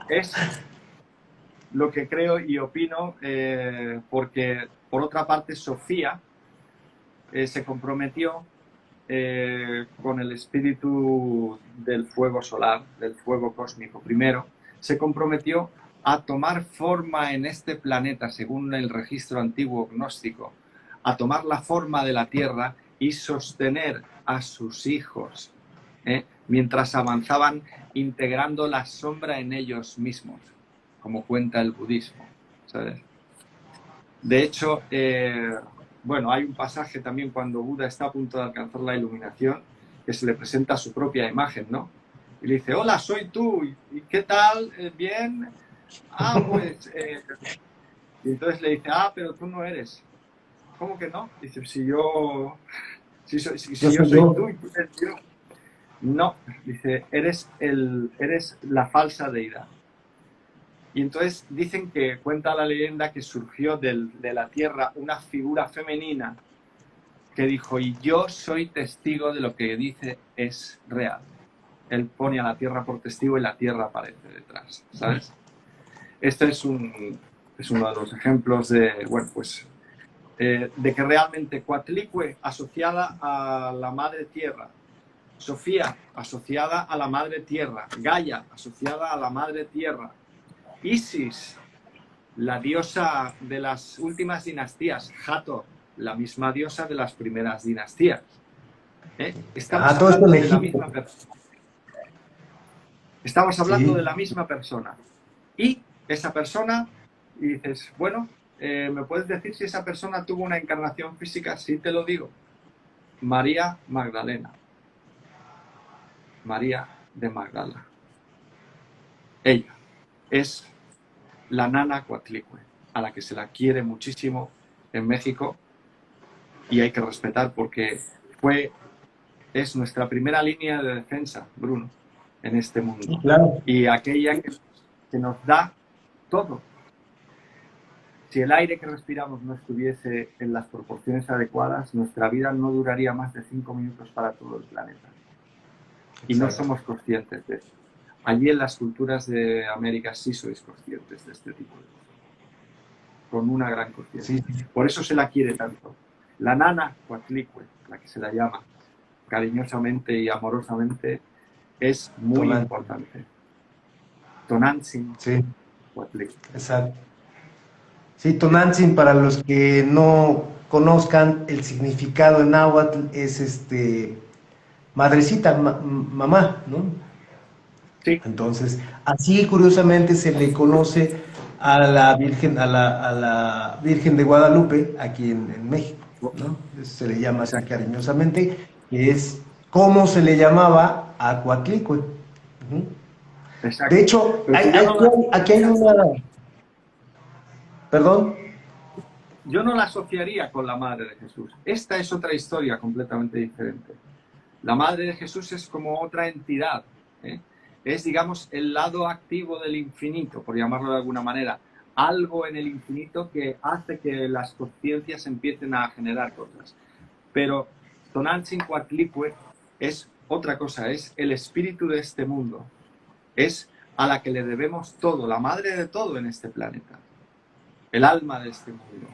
es lo que creo y opino, porque por otra parte Sofía se comprometió con el espíritu del fuego solar, del fuego cósmico primero, se comprometió a tomar forma en este planeta, según el registro antiguo gnóstico, a tomar la forma de la Tierra y sostener a sus hijos, mientras avanzaban integrando la sombra en ellos mismos, como cuenta el budismo, ¿sabes? De hecho, bueno, hay un pasaje también cuando Buda está a punto de alcanzar la iluminación, que se le presenta su propia imagen, ¿no? Y le dice, hola, soy tú, ¿y qué tal? ¿Bien? Ah, pues... Y entonces le dice, ah, pero tú no eres. ¿Cómo que no? Dice, si yo Yo soy soy tú yo. y tú eres yo. No, dice, eres la falsa deidad. Y entonces dicen que cuenta la leyenda que surgió de la tierra una figura femenina que dijo, y yo soy testigo de lo que dice es real. Él pone a la tierra por testigo y la tierra aparece detrás, ¿sabes? Este es uno de los ejemplos de, bueno, pues, de que realmente Coatlicue asociada a la madre tierra, Sofía asociada a la madre tierra, Gaia asociada a la madre tierra, Isis, la diosa de las últimas dinastías, Hathor, la misma diosa de las primeras dinastías. Estamos Todo esto hablando en de la Egipto. misma persona. Estamos hablando de Sí. la misma persona. Y esa persona, y dices, bueno, ¿me puedes decir si esa persona tuvo una encarnación física? Sí, te lo digo. María Magdalena. María de Magdala. Ella es la nana Coatlicue, a la que se la quiere muchísimo en México y hay que respetar porque es nuestra primera línea de defensa, Bruno, en este Sí, mundo. claro. Y aquella que nos da todo. Si el aire que respiramos no estuviese en las proporciones adecuadas, nuestra vida no duraría más de 5 minutos para todo el planeta. Y no Exacto. somos conscientes de eso. Allí en las culturas de América sí sois conscientes de este tipo de cosas, con una gran conciencia. Sí, Por eso se la quiere tanto. La nana Coatlicue, la que se la llama cariñosamente y amorosamente, es muy Tonantzin. importante. Tonantzin Sí, Coatlicue. exacto. Sí, Tonantzin, para los que no conozcan el significado en náhuatl, es madrecita, mamá, ¿no? Sí, Entonces, así curiosamente se le conoce a la Virgen, a la Virgen de Guadalupe aquí en México, ¿no? Se le llama así exacto, cariñosamente, que es como se le llamaba a Coatlicue. Ujú. De exacto. hecho, Pero que yo no la aquí hay asociaría, una, perdón, yo no la asociaría con la Madre de Jesús. Esta es otra historia completamente diferente. La Madre de Jesús es como otra entidad, ¿eh? Es, digamos, el lado activo del infinito, por llamarlo de alguna manera. Algo en el infinito que hace que las conciencias empiecen a generar cosas. Pero Tonantzin Coatlicue es otra cosa, es el espíritu de este mundo. Es a la que le debemos todo, la madre de todo en este planeta. El alma de este mundo.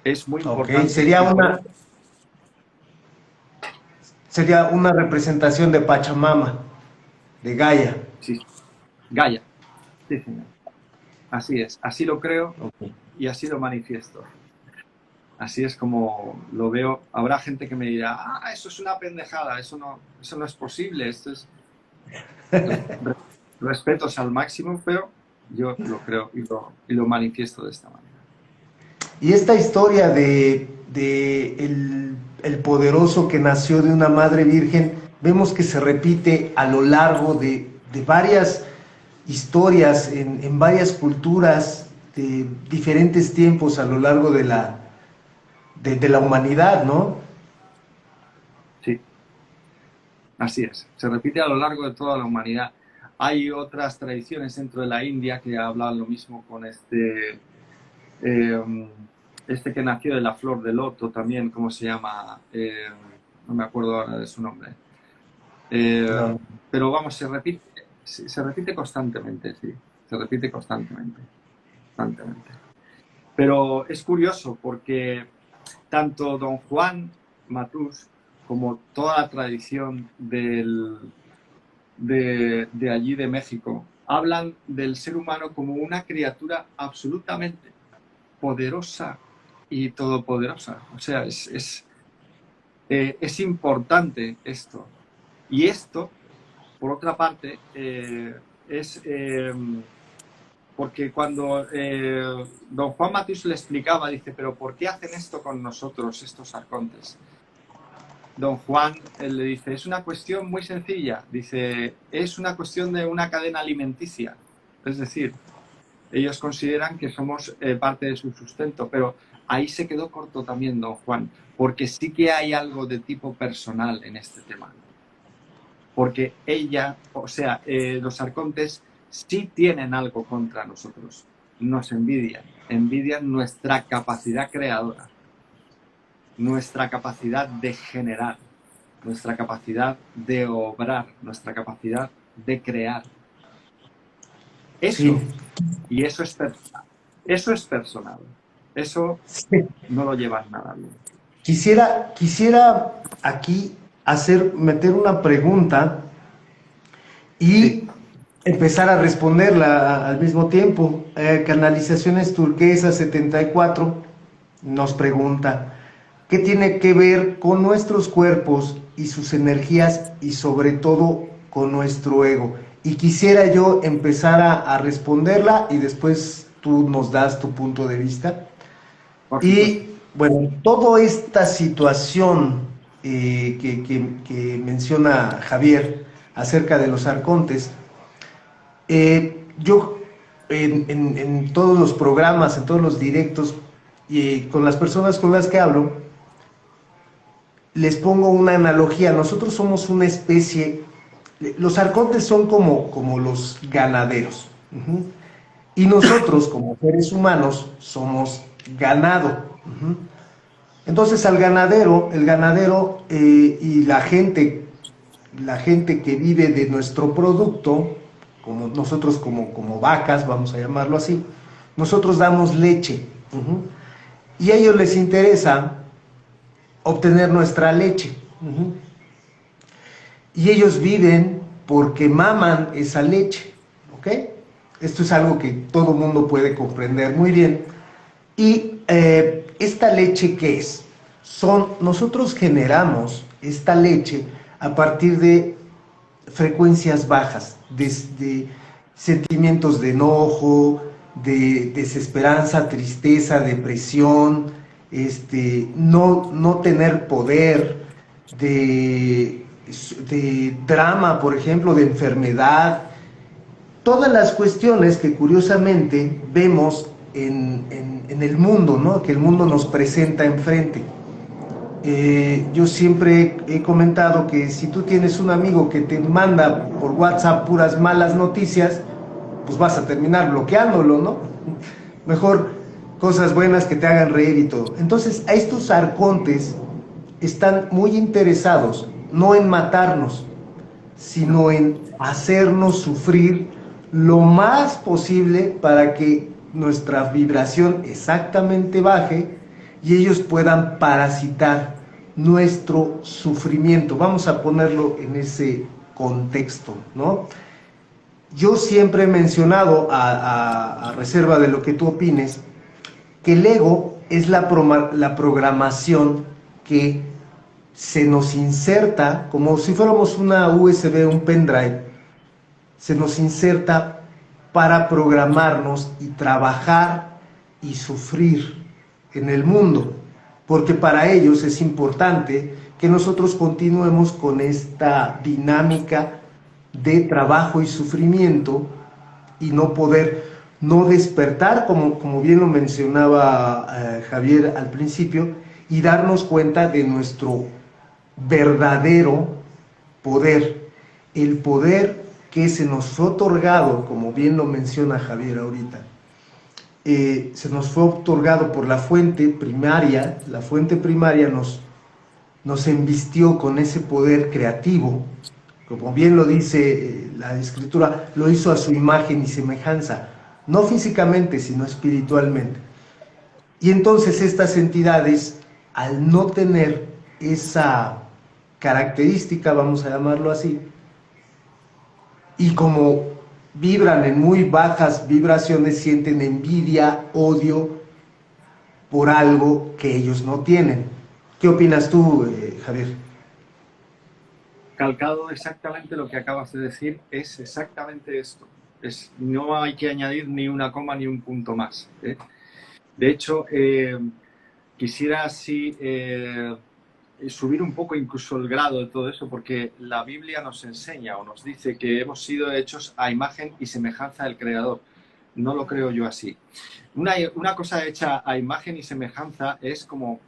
Es muy ok, importante y por eso... sería una representación de Pachamama, de Gaia. Sí, Gaia. Sí, señor. Así es, así lo creo Ok. y así lo manifiesto. Así es como lo veo. Habrá gente que me dirá, eso es una pendejada, eso no es posible, esto es respetos al máximo, pero yo lo creo y lo manifiesto de esta manera. Y esta historia de el poderoso que nació de una madre virgen, vemos que se repite a lo largo de varias historias, en varias culturas, de diferentes tiempos a lo largo de la humanidad, ¿no? Sí, así es. Se repite a lo largo de toda la humanidad. Hay otras tradiciones dentro de la India que hablan lo mismo con este que nació de la flor de loto también, ¿cómo se llama? No me acuerdo ahora de su nombre. No. Pero vamos, se repite constantemente, sí, se repite constantemente, constantemente. Pero es curioso porque tanto don Juan Matus como toda la tradición de allí de México hablan del ser humano como una criatura absolutamente poderosa y todopoderosa. O sea, es importante esto. Y esto, por otra parte, es porque cuando don Juan Matus le explicaba, dice, pero ¿por qué hacen esto con nosotros, estos arcontes? Don Juan le dice, es una cuestión muy sencilla, dice, es una cuestión de una cadena alimenticia. Es decir, ellos consideran que somos parte de su sustento, pero ahí se quedó corto también don Juan, porque sí que hay algo de tipo personal en este tema. Porque ella, o sea, los arcontes sí tienen algo contra nosotros, nos envidian nuestra capacidad creadora, nuestra capacidad de generar, nuestra capacidad de obrar, nuestra capacidad de crear. Sí. Eso, y eso es personal. Eso es personal. Eso Sí. no lo llevan nada bien. Quisiera aquí meter una pregunta Sí, y empezar a responderla al mismo tiempo. Canalizaciones Turquesa 74 nos pregunta, ¿qué tiene que ver con nuestros cuerpos y sus energías y sobre todo con nuestro ego? Y quisiera yo empezar a responderla y después tú nos das tu punto de vista. por supuesto. Y bueno, toda esta situación que menciona Javier acerca de los arcontes, yo en todos los programas, en todos los directos, y con las personas con las que hablo, les pongo una analogía. Nosotros somos una especie, los arcontes son como los ganaderos. Uh-huh. Y nosotros, como seres humanos, somos ganado. Uh-huh. Entonces al ganadero, el ganadero y la gente la gente que vive de nuestro producto, como nosotros como vacas, vamos a llamarlo así, nosotros damos leche. Y a ellos les interesa obtener nuestra leche. Y ellos viven porque maman esa leche. ¿Ok? Esto es algo que todo mundo puede comprender muy bien. Y esta leche, ¿qué es? Nosotros generamos esta leche a partir de frecuencias bajas, de sentimientos de enojo, de desesperanza, tristeza, depresión, no tener poder, de drama, por ejemplo, de enfermedad, todas las cuestiones que curiosamente vemos en el mundo, ¿no? Que el mundo nos presenta enfrente. Yo siempre he comentado que si tú tienes un amigo que te manda por WhatsApp puras malas noticias, pues vas a terminar bloqueándolo, ¿no? Mejor cosas buenas que te hagan reír y todo. Entonces, a estos arcontes están muy interesados, no en matarnos, sino en hacernos sufrir lo más posible para que nuestra vibración exactamente baje y ellos puedan parasitar nuestro sufrimiento. Vamos a ponerlo en ese contexto, ¿no? Yo siempre he mencionado, a reserva de lo que tú opines, que el ego es la programación que se nos inserta, como si fuéramos una USB, un pendrive, se nos inserta para programarnos y trabajar y sufrir en el mundo, porque para ellos es importante que nosotros continuemos con esta dinámica de trabajo y sufrimiento y no despertar, como bien lo mencionaba Javier al principio, y darnos cuenta de nuestro verdadero poder, el poder que se nos fue otorgado, como bien lo menciona Javier ahorita, se nos fue otorgado por la fuente primaria nos embistió con ese poder creativo, como bien lo dice la escritura, lo hizo a su imagen y semejanza, no físicamente, sino espiritualmente. Y entonces estas entidades, al no tener esa característica, vamos a llamarlo así, y como vibran en muy bajas vibraciones, sienten envidia, odio por algo que ellos no tienen. ¿Qué opinas tú, Javier? Calcado exactamente lo que acabas de decir, es exactamente esto. No hay que añadir ni una coma ni un punto más. De hecho, quisiera así subir un poco incluso el grado de todo eso, porque la Biblia nos enseña o nos dice que hemos sido hechos a imagen y semejanza del Creador. No lo creo yo así. Una cosa hecha a imagen y semejanza es como,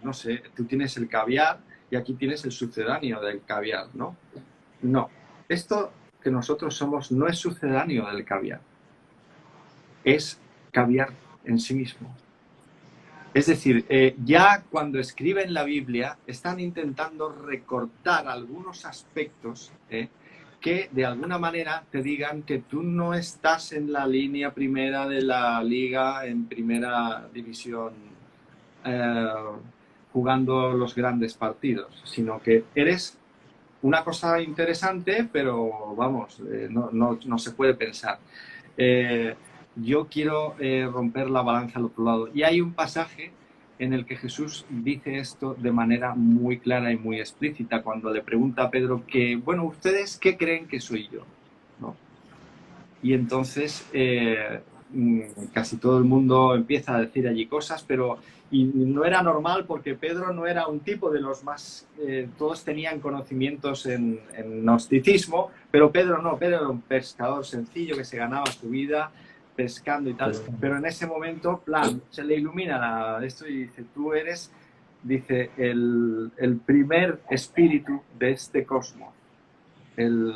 no sé, tú tienes el caviar y aquí tienes el sucedáneo del caviar, ¿no? No, esto que nosotros somos no es sucedáneo del caviar, es caviar en sí mismo. Es decir, ya cuando escriben la Biblia están intentando recortar algunos aspectos que de alguna manera te digan que tú no estás en la línea primera de la liga en primera división jugando los grandes partidos, sino que eres una cosa interesante, pero vamos, no se puede pensar. Yo quiero romper la balanza al otro lado. Y hay un pasaje en el que Jesús dice esto de manera muy clara y muy explícita cuando le pregunta a Pedro que, bueno, ¿ustedes qué creen que soy yo? ¿No? Y entonces casi todo el mundo empieza a decir allí cosas, pero y no era normal porque Pedro no era un tipo de los más... todos tenían conocimientos en gnosticismo, pero Pedro no, Pedro era un pescador sencillo que se ganaba su vida pescando y tal, pero en ese momento, plan, se le ilumina esto y dice, tú eres, dice, el primer espíritu de este cosmos, el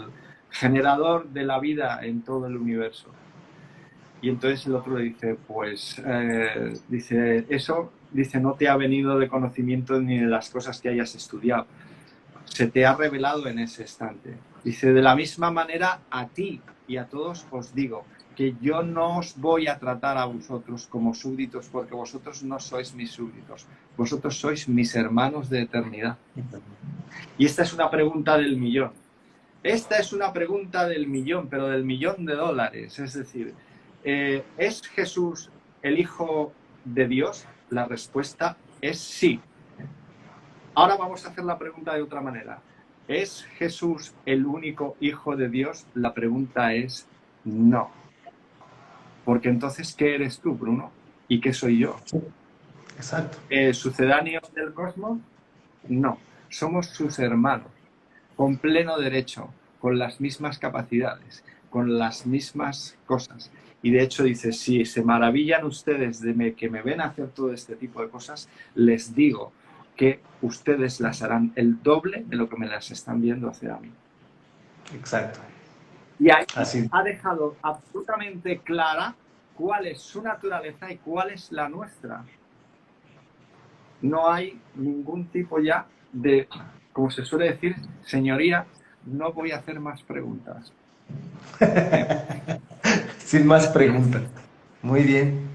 generador de la vida en todo el universo. Y entonces el otro le dice, pues, dice, eso, dice, no te ha venido de conocimiento ni de las cosas que hayas estudiado. se te ha revelado en ese instante. Dice, de la misma manera a ti y a todos os digo que yo no os voy a tratar a vosotros como súbditos, porque vosotros no sois mis súbditos, vosotros sois mis hermanos de eternidad. Y esta es una pregunta del millón. Esta es una pregunta del millón, pero del $1.000.000. Es decir, ¿es Jesús el Hijo de Dios? La respuesta es sí. Ahora vamos a hacer la pregunta de otra manera. ¿Es Jesús el único Hijo de Dios? La pregunta es no. Porque entonces, ¿qué eres tú, Bruno? ¿Y qué soy yo? Exacto. ¿Sucedáneos del cosmos? No. Somos sus hermanos, con pleno derecho, con las mismas capacidades, con las mismas cosas. Y de hecho dice, si se maravillan ustedes de que me ven hacer todo este tipo de cosas, les digo que ustedes las harán el doble de lo que me las están viendo hacer a mí. Exacto. Y ahí Así. ha dejado absolutamente clara cuál es su naturaleza y cuál es la nuestra. No hay ningún tipo ya de, como se suele decir, señoría, no voy a hacer más preguntas. Sin más preguntas. Muy bien.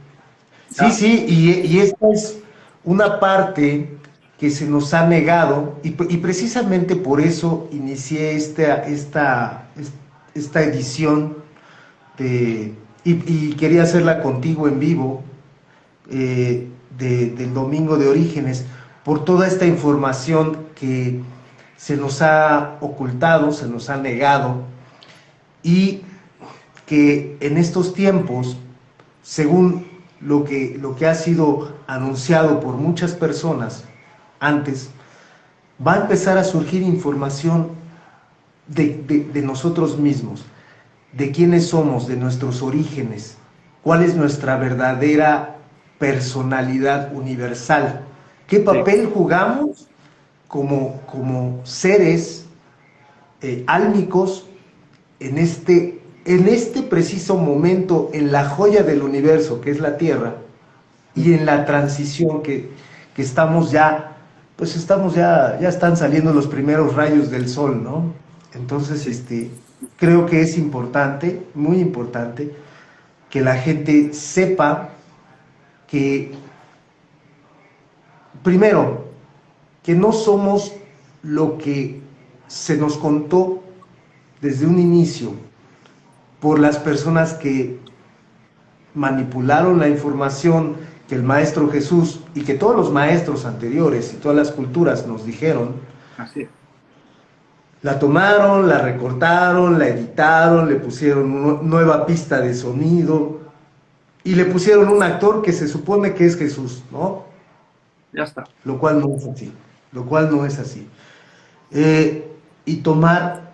Sí, ¿Ya? sí, y esta es una parte que se nos ha negado y precisamente por eso inicié esta edición y quería hacerla contigo en vivo del Domingo de Orígenes, por toda esta información que se nos ha ocultado, se nos ha negado y que en estos tiempos, según lo que ha sido anunciado por muchas personas antes, va a empezar a surgir información de nosotros mismos, de quiénes somos, de nuestros orígenes, cuál es nuestra verdadera personalidad universal, qué papel jugamos como seres álmicos en este preciso momento, en la joya del universo que es la Tierra, y en la transición que estamos ya, pues ya están saliendo los primeros rayos del sol, ¿no? Entonces, creo que es importante, muy importante, que la gente sepa que, primero, que no somos lo que se nos contó desde un inicio por las personas que manipularon la información que el Maestro Jesús y que todos los maestros anteriores y todas las culturas nos dijeron. Así. La tomaron, la recortaron, la editaron, le pusieron nueva pista de sonido y le pusieron un actor que se supone que es Jesús, ¿no? Ya está. Lo cual no es así. Lo cual no es así. Y tomar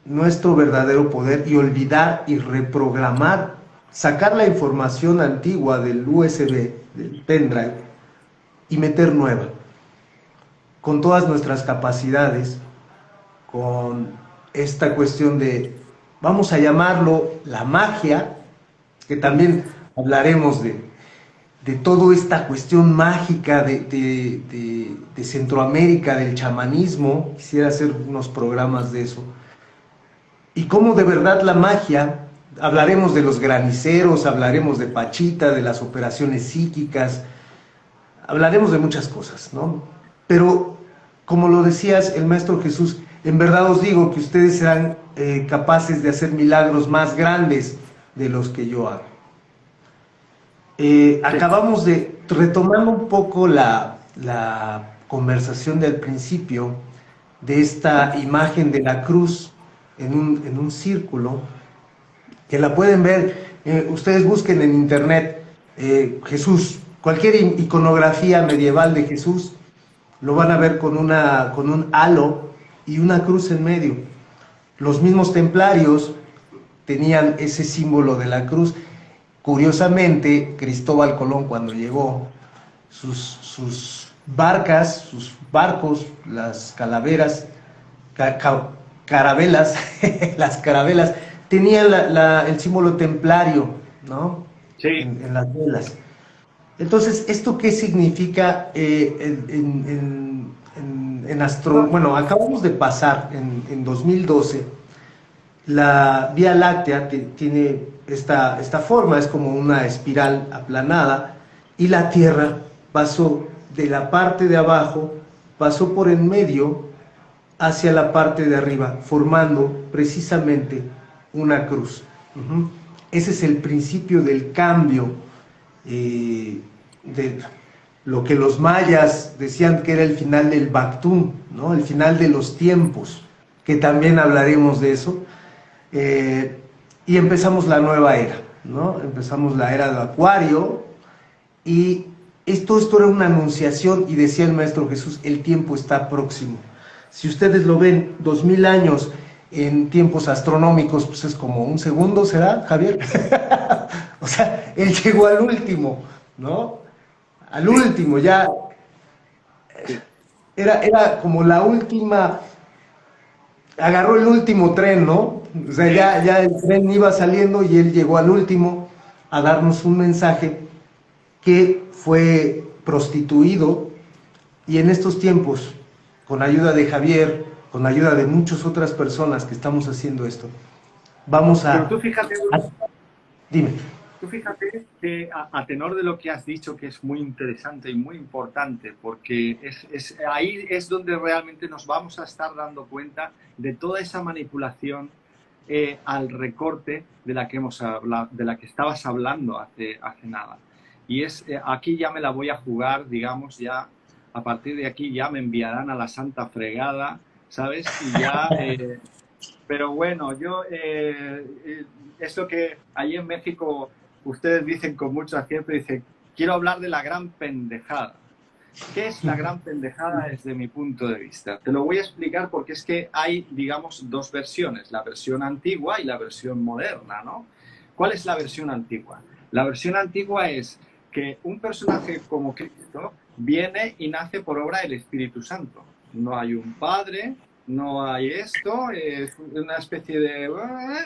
nuestro verdadero poder y olvidar y reprogramar, sacar la información antigua del USB, del pendrive, y meter nueva, con todas nuestras capacidades, con esta cuestión de, vamos a llamarlo la magia, que también hablaremos de toda esta cuestión mágica de Centroamérica, del chamanismo. Quisiera hacer unos programas de eso. Y cómo de verdad la magia, hablaremos de los graniceros, hablaremos de Pachita, de las operaciones psíquicas, hablaremos de muchas cosas, ¿no? Pero, como lo decías, el Maestro Jesús, en verdad os digo que ustedes serán capaces de hacer milagros más grandes de los que yo hago. Acabamos de, retomando un poco la conversación del principio, de esta imagen de la cruz en un círculo, que la pueden ver, ustedes busquen en internet Jesús, cualquier iconografía medieval de Jesús, lo van a ver con un halo y una cruz en medio. Los mismos templarios tenían ese símbolo de la cruz. Curiosamente, Cristóbal Colón, cuando llegó, sus barcas, sus barcos, las calaveras, carabelas, las carabelas, tenían el símbolo templario, ¿no? Sí. En las velas. Entonces, ¿esto qué significa en bueno, acabamos de pasar en 2012, la Vía Láctea tiene esta forma, es como una espiral aplanada, y la Tierra pasó de la parte de abajo, pasó por en medio hacia la parte de arriba, formando precisamente una cruz. Ese es el principio del cambio, de lo que los mayas decían que era el final del Bactún, ¿no? El final de los tiempos, que también hablaremos de eso. Y empezamos la nueva era, ¿no? Empezamos la era de Acuario, y esto era una anunciación, y decía el Maestro Jesús, el tiempo está próximo. Si ustedes lo ven, 2000 años en tiempos astronómicos, pues es como un segundo, ¿será, Javier? O sea, él llegó al último, ¿no? Al último, ya era como la última, agarró el último tren, ¿no? O sea, ya el tren iba saliendo y él llegó al último a darnos un mensaje que fue prostituido, y en estos tiempos, con ayuda de Javier, con ayuda de muchas otras personas que estamos haciendo esto, vamos a... Pero tú fíjate, dime. Tú fíjate que a tenor de lo que has dicho, que es muy interesante y muy importante, porque ahí es donde realmente nos vamos a estar dando cuenta de toda esa manipulación al recorte de la que hemos hablado, de la que estabas hablando hace nada. Y aquí ya me la voy a jugar, digamos, ya a partir de aquí ya me enviarán a la santa fregada, ¿sabes? Y ya... pero bueno, es lo que allí en México ustedes dicen con mucho acierto, dicen, quiero hablar de la gran pendejada. ¿Qué es la gran pendejada desde mi punto de vista? Te lo voy a explicar porque es que hay, digamos, dos versiones, la versión antigua y la versión moderna, ¿no? ¿Cuál es la versión antigua? La versión antigua es que un personaje como Cristo viene y nace por obra del Espíritu Santo. No hay un padre, no hay esto, es una especie de...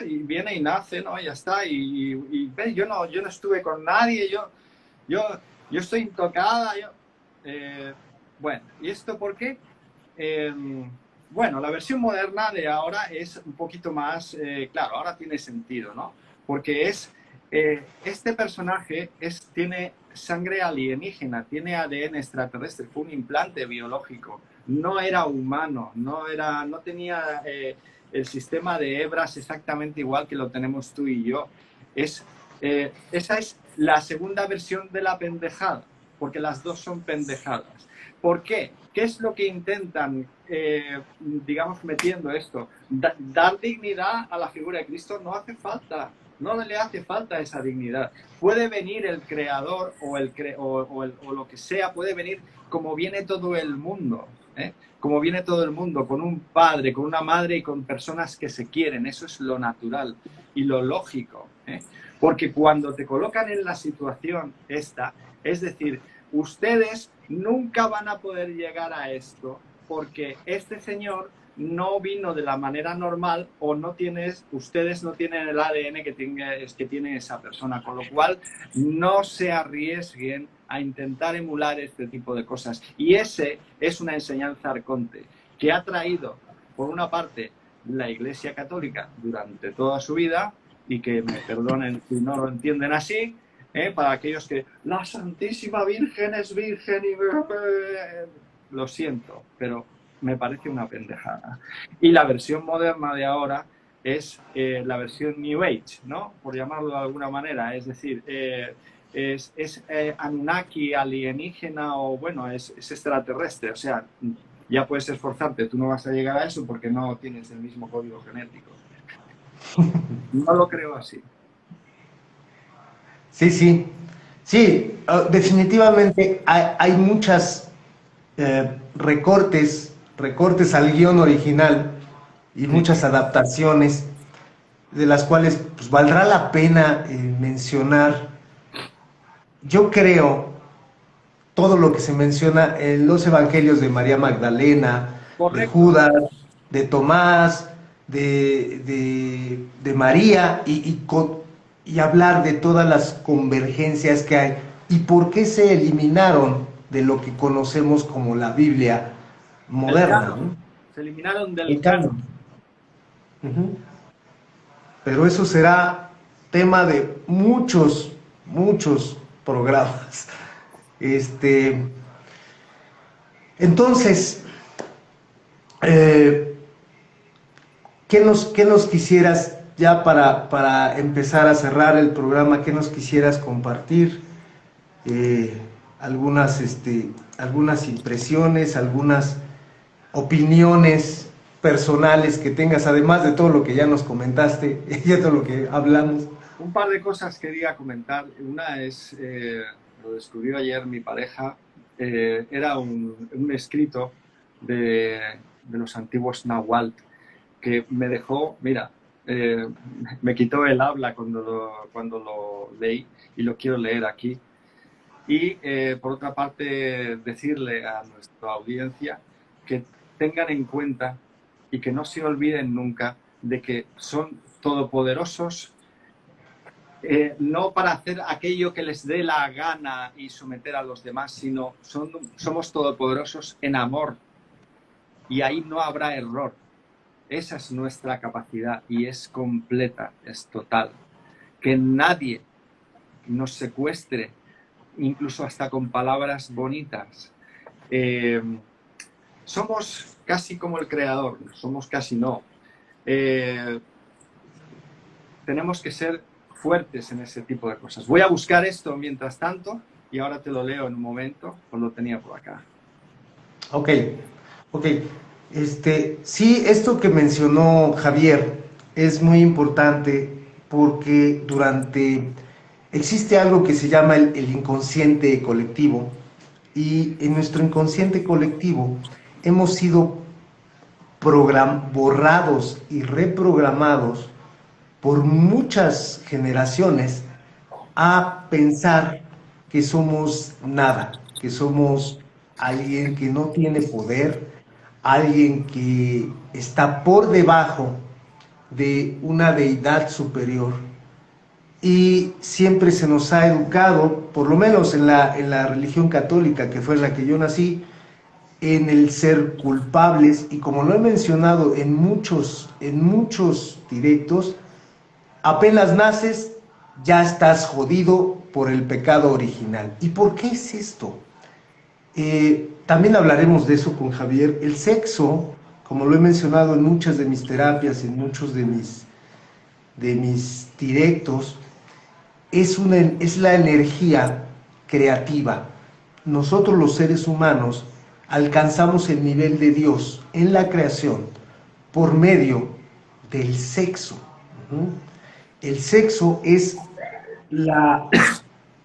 y viene y nace, ¿no? Y ya está. Y yo no estuve con nadie, yo estoy intocada, bueno, ¿y esto por qué? Bueno, la versión moderna de ahora es un poquito más... claro, ahora tiene sentido, ¿no? Porque este personaje tiene sangre alienígena, tiene ADN extraterrestre, fue un implante biológico. No era humano, no tenía el sistema de hebras exactamente igual que lo tenemos tú y yo. Esa es la segunda versión de la pendejada, porque las dos son pendejadas. ¿Por qué? ¿Qué es lo que intentan, digamos, metiendo esto? Dar dignidad a la figura de Cristo no hace falta. No le hace falta esa dignidad. Puede venir el creador o lo que sea, puede venir como viene todo el mundo. Como viene todo el mundo, con un padre, con una madre y con personas que se quieren. Eso es lo natural y lo lógico. Porque cuando te colocan en la situación esta, es decir, ustedes nunca van a poder llegar a esto porque este señor no vino de la manera normal o ustedes no tienen el ADN que tiene esa persona, con lo cual no se arriesguen a intentar emular este tipo de cosas. Y ese es una enseñanza arconte que ha traído, por una parte, la Iglesia Católica durante toda su vida, y que me perdonen si no lo entienden así, para aquellos que la Santísima Virgen es virgen y... lo siento, pero me parece una pendejada. Y la versión moderna de ahora es la versión New Age, ¿no? Por llamarlo de alguna manera. Es decir, es Anunnaki, alienígena, o bueno, es extraterrestre. O sea, ya puedes esforzarte, tú no vas a llegar a eso porque no tienes el mismo código genético. No lo creo así. Sí, definitivamente hay muchas recortes al guión original y muchas adaptaciones, de las cuales pues, valdrá la pena mencionar. Yo creo todo lo que se menciona en los evangelios de María Magdalena, correcto, de Judas, de Tomás, de María, y hablar de todas las convergencias que hay y por qué se eliminaron de lo que conocemos como la Biblia El moderna, canon. ¿no? Se eliminaron del El canon. canon. Ujú. Pero eso será tema de muchos, muchos programas. Este, entonces, eh, qué nos quisieras, ya para empezar a cerrar el programa, qué nos quisieras compartir? Eh, algunas, algunas impresiones, algunas opiniones personales que tengas, además de todo lo que ya nos comentaste, ya todo lo que hablamos. Un par de cosas quería comentar. Una es, lo descubrió ayer mi pareja, era un escrito de los antiguos náhuatl que me dejó, mira, eh, me quitó el habla cuando lo leí y lo quiero leer aquí. Y por otra parte, decirle a nuestra audiencia que tengan en cuenta y que no se olviden nunca de que son todopoderosos, no para hacer aquello que les dé la gana y someter a los demás, sino somos todopoderosos en amor y ahí no habrá error. Esa es nuestra capacidad y es completa, es total. Que nadie nos secuestre, incluso hasta con palabras bonitas. Somos casi como el creador, somos casi no. Tenemos que ser fuertes en ese tipo de cosas. Voy a buscar esto mientras tanto y ahora te lo leo en un momento, pues lo tenía por acá. Ok, ok. Sí, esto que mencionó Javier es muy importante porque existe algo que se llama el inconsciente colectivo, y en nuestro inconsciente colectivo hemos sido borrados y reprogramados por muchas generaciones a pensar que somos nada, que somos alguien que no tiene poder, alguien que está por debajo de una deidad superior. Y siempre se nos ha educado, por lo menos en la religión católica, que fue en la que yo nací, en el ser culpables, y como lo he mencionado en muchos directos, apenas naces, ya estás jodido por el pecado original. ¿Y por qué es esto? También hablaremos de eso con Javier. El sexo, como lo he mencionado en muchas de mis terapias, en muchos de mis directos, es la energía creativa. Nosotros los seres humanos alcanzamos el nivel de Dios en la creación por medio del sexo. El sexo es la,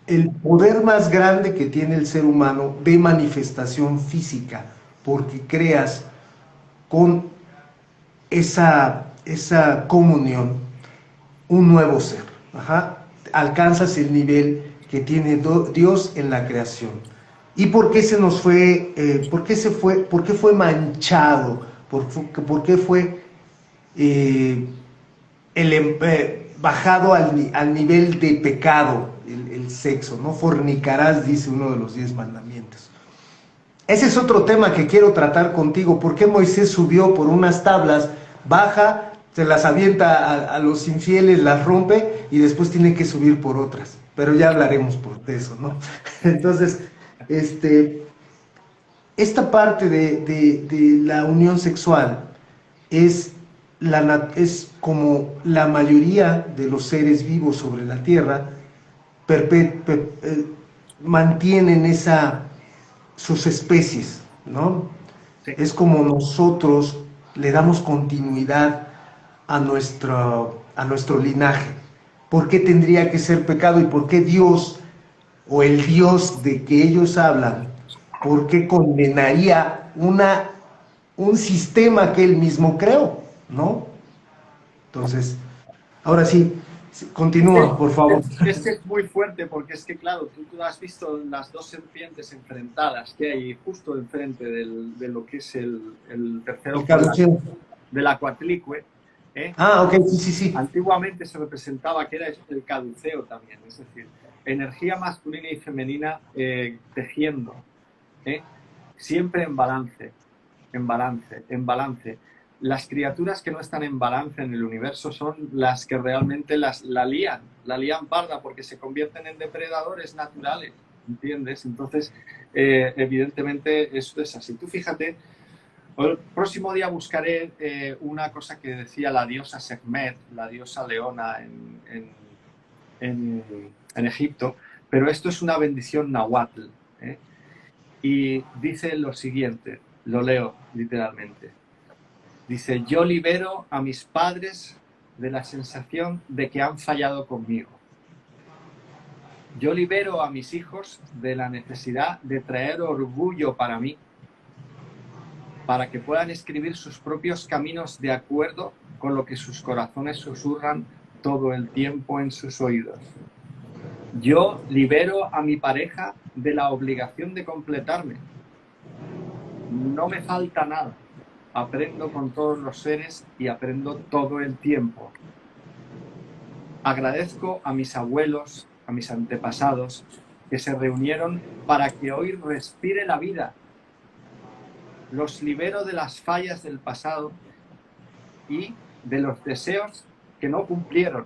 el poder más grande que tiene el ser humano de manifestación física, porque creas con esa comunión un nuevo ser. Ajá. Alcanzas el nivel que tiene Dios en la creación. ¿Y por qué se nos fue, por qué fue manchado? ¿Por qué fue bajado al nivel de pecado el sexo? No fornicarás, dice uno de los 10 mandamientos. Ese es otro tema que quiero tratar contigo. ¿Por qué Moisés subió por unas tablas, baja, se las avienta a los infieles, las rompe y después tiene que subir por otras? Pero ya hablaremos de eso, ¿no? Entonces, esta parte de la unión sexual es, es como la mayoría de los seres vivos sobre la tierra mantienen sus especies, ¿no? Sí. Es como nosotros le damos continuidad a nuestro linaje. ¿Por qué tendría que ser pecado y por qué Dios, o el Dios de que ellos hablan, por qué condenaría un sistema que él mismo creó? ¿No? Entonces, ahora sí, continúa, por favor. Es que es muy fuerte porque es que, claro, tú has visto las dos serpientes enfrentadas que hay justo enfrente de lo que es el tercer El ojo caduceo. de la Coatlicue. ¿Eh? Ah, ok, sí, sí, sí. Antiguamente se representaba que era el caduceo también, es decir, energía masculina y femenina tejiendo, siempre en balance. en balance, en balance. Las criaturas que no están en balance en el universo son las que realmente la lían parda, porque se convierten en depredadores naturales, ¿entiendes? Entonces, evidentemente, eso es así. Tú fíjate, el próximo día buscaré una cosa que decía la diosa Sekhmet, la diosa leona en Egipto, pero esto es una bendición nahuatl, ¿eh? Y dice lo siguiente, lo leo literalmente. Dice, yo libero a mis padres de la sensación de que han fallado conmigo. Yo libero a mis hijos de la necesidad de traer orgullo para mí, para que puedan escribir sus propios caminos de acuerdo con lo que sus corazones susurran todo el tiempo en sus oídos. Yo libero a mi pareja de la obligación de completarme. No me falta nada. Aprendo con todos los seres y aprendo todo el tiempo. Agradezco a mis abuelos, a mis antepasados, que se reunieron para que hoy respire la vida. Los libero de las fallas del pasado y de los deseos que no cumplieron,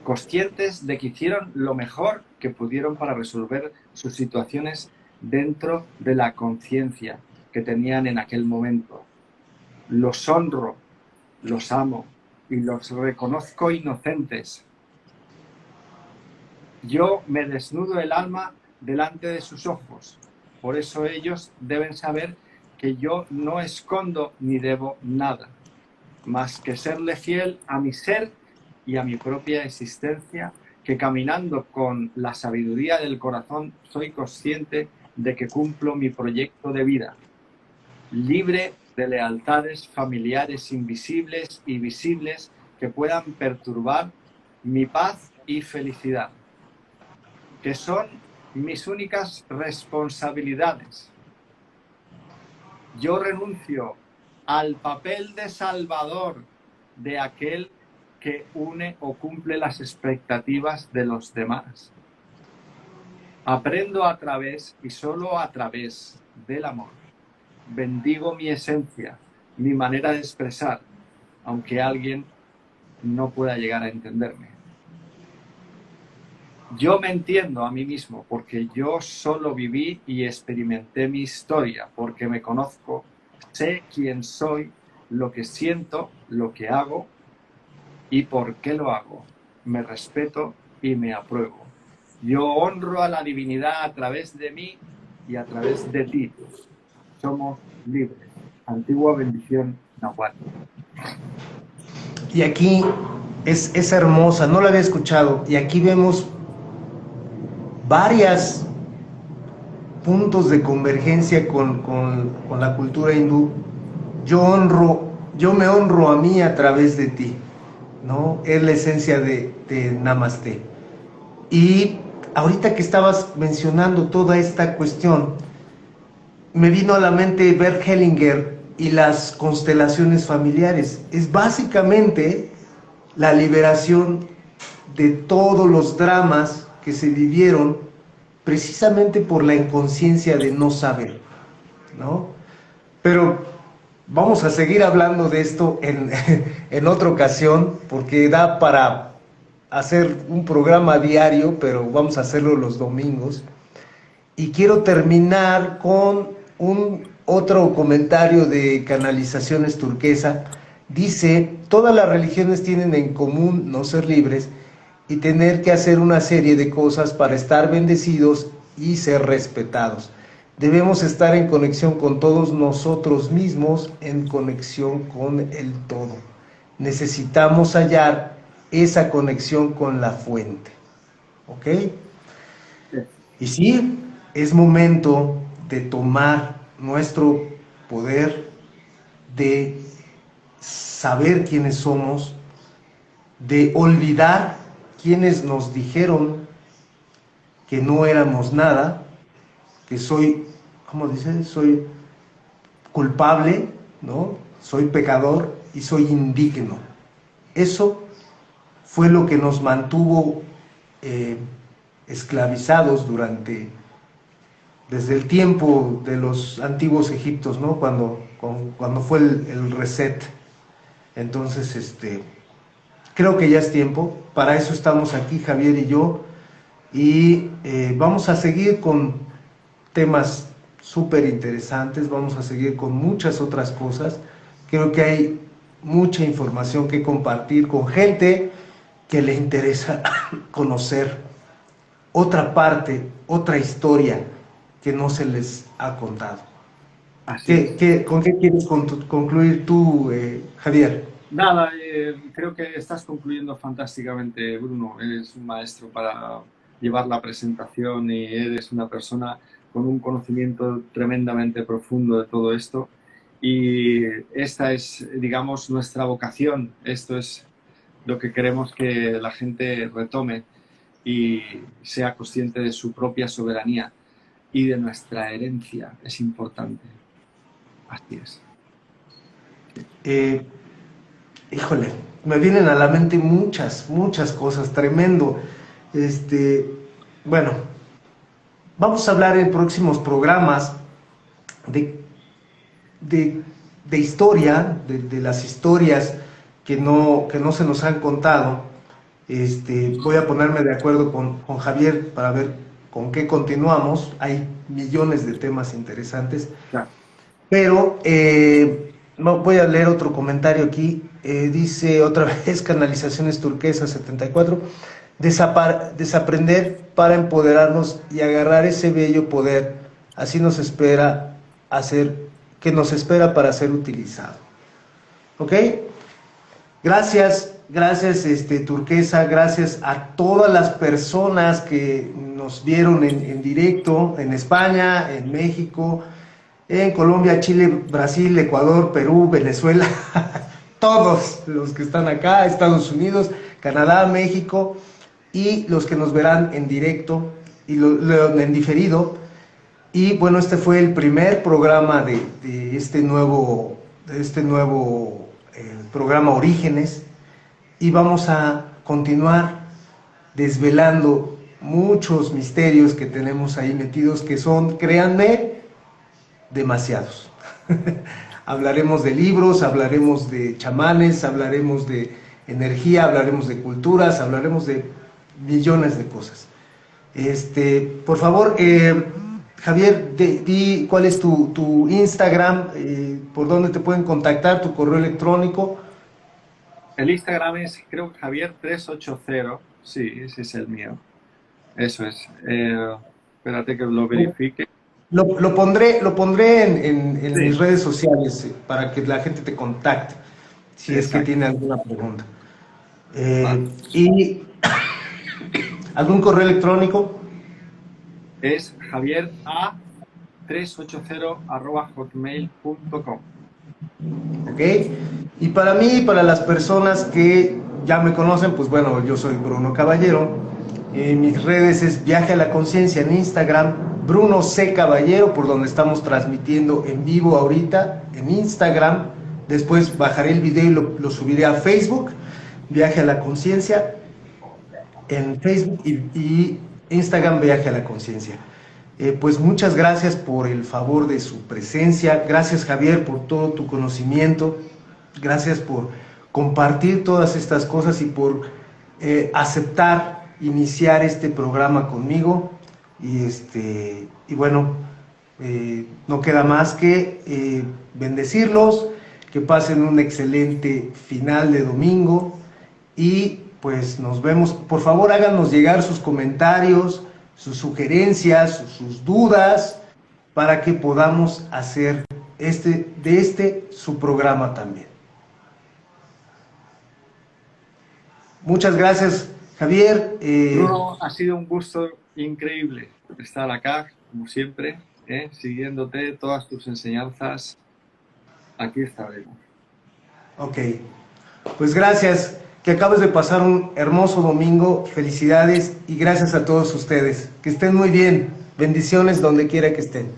conscientes de que hicieron lo mejor que pudieron para resolver sus situaciones dentro de la conciencia que tenían en aquel momento. Los honro, los amo y los reconozco inocentes. Yo me desnudo el alma delante de sus ojos. Por eso ellos deben saber que yo no escondo ni debo nada, más que serle fiel a mi ser y a mi propia existencia, que caminando con la sabiduría del corazón soy consciente de que cumplo mi proyecto de vida, libre de lealtades familiares invisibles y visibles que puedan perturbar mi paz y felicidad, que son mis únicas responsabilidades. Yo renuncio al papel de salvador de aquel que une o cumple las expectativas de los demás. Aprendo a través y solo a través del amor. Bendigo mi esencia, mi manera de expresar, aunque alguien no pueda llegar a entenderme. Yo me entiendo a mí mismo porque yo solo viví y experimenté mi historia, porque me conozco, sé quién soy, lo que siento, lo que hago y por qué lo hago. Me respeto y me apruebo. Yo honro a la divinidad a través de mí y a través de ti. Somos libres. Antigua bendición nahuatl. Y aquí es hermosa, no la había escuchado, y aquí vemos varios puntos de convergencia con la cultura hindú. Yo me honro a mí a través de ti, ¿no? Es la esencia de Namaste. Y ahorita que estabas mencionando toda esta cuestión, me vino a la mente Bert Hellinger y las constelaciones familiares. Es básicamente la liberación de todos los dramas que se vivieron precisamente por la inconsciencia de no saber, ¿no? Pero vamos a seguir hablando de esto en otra ocasión, porque da para hacer un programa diario, pero vamos a hacerlo los domingos. Y quiero terminar con otro comentario de Canalizaciones Turquesa. Dice, todas las religiones tienen en común no ser libres y tener que hacer una serie de cosas para estar bendecidos y ser respetados. Debemos estar en conexión con todos nosotros mismos, en conexión con el todo. Necesitamos hallar esa conexión con la fuente. ¿Ok? Y sí, es momento de tomar nuestro poder, de saber quiénes somos, de olvidar quienes nos dijeron que no éramos nada, que soy, ¿cómo dice? Soy culpable, ¿no? Soy pecador y soy indigno. Eso fue lo que nos mantuvo esclavizados durante desde el tiempo de los antiguos egiptos, ¿no? Cuando fue el reset. Entonces, creo que ya es tiempo. Para eso estamos aquí, Javier y yo. Y vamos a seguir con temas súper interesantes, vamos a seguir con muchas otras cosas. Creo que hay mucha información que compartir con gente que le interesa conocer otra parte, otra historia que no se les ha contado. ¿Con qué quieres concluir tú, Javier? Nada, creo que estás concluyendo fantásticamente, Bruno. Eres un maestro para llevar la presentación y eres una persona con un conocimiento tremendamente profundo de todo esto. Y esta es, digamos, nuestra vocación. Esto es lo que queremos que la gente retome y sea consciente de su propia soberanía y de nuestra herencia. Es importante. Así es. Híjole, me vienen a la mente muchas cosas, tremendo. Bueno, vamos a hablar en próximos programas de historia, de las historias que no se nos han contado. Voy a ponerme de acuerdo con Javier para ver con qué continuamos. Hay millones de temas interesantes. Claro. Pero voy a leer otro comentario aquí. Dice otra vez Canalizaciones Turquesa 74. Desaprender para empoderarnos y agarrar ese bello poder. Así nos espera que nos espera para ser utilizado. ¿Ok? Gracias, Turquesa, gracias a todas las personas que nos vieron en directo, en España, en México, en Colombia, Chile, Brasil, Ecuador, Perú, Venezuela, todos los que están acá, Estados Unidos, Canadá, México, y los que nos verán en directo y en diferido. Y bueno, este fue el primer programa de este nuevo programa Orígenes, y vamos a continuar desvelando muchos misterios que tenemos ahí metidos, que son, créanme, demasiados. Hablaremos de libros, hablaremos de chamanes, hablaremos de energía, hablaremos de culturas, hablaremos de millones de cosas. Por favor, Javier, di cuál es tu Instagram, por dónde te pueden contactar, tu correo electrónico. El Instagram es, creo, Javier380. Sí, ese es el mío. Eso es. Espérate que lo verifique. Lo pondré en sí, mis redes sociales para que la gente te contacte si es que tiene alguna pregunta. ¿Y algún correo electrónico? Es javiera380@hotmail.com. Ok. Y para mí, para las personas que ya me conocen, pues bueno, yo soy Bruno Caballero. Mis redes es Viaje a la Conciencia en Instagram, Bruno C. Caballero, por donde estamos transmitiendo en vivo ahorita, en Instagram. Después bajaré el video y lo subiré a Facebook, Viaje a la Conciencia, en Facebook y Instagram, Viaje a la Conciencia. Pues muchas gracias por el favor de su presencia. Gracias, Javier, por todo tu conocimiento. Gracias por compartir todas estas cosas y por aceptar iniciar este programa conmigo. Y bueno, no queda más que bendecirlos, que pasen un excelente final de domingo y pues nos vemos. Por favor, háganos llegar sus comentarios, sus sugerencias, sus dudas, para que podamos hacer su programa también. Muchas gracias, Javier. Bruno, ha sido un gusto increíble estar acá, como siempre, siguiéndote todas tus enseñanzas. Aquí estaremos. Ok, pues gracias. Que acabes de pasar un hermoso domingo. Felicidades y gracias a todos ustedes. Que estén muy bien. Bendiciones donde quiera que estén.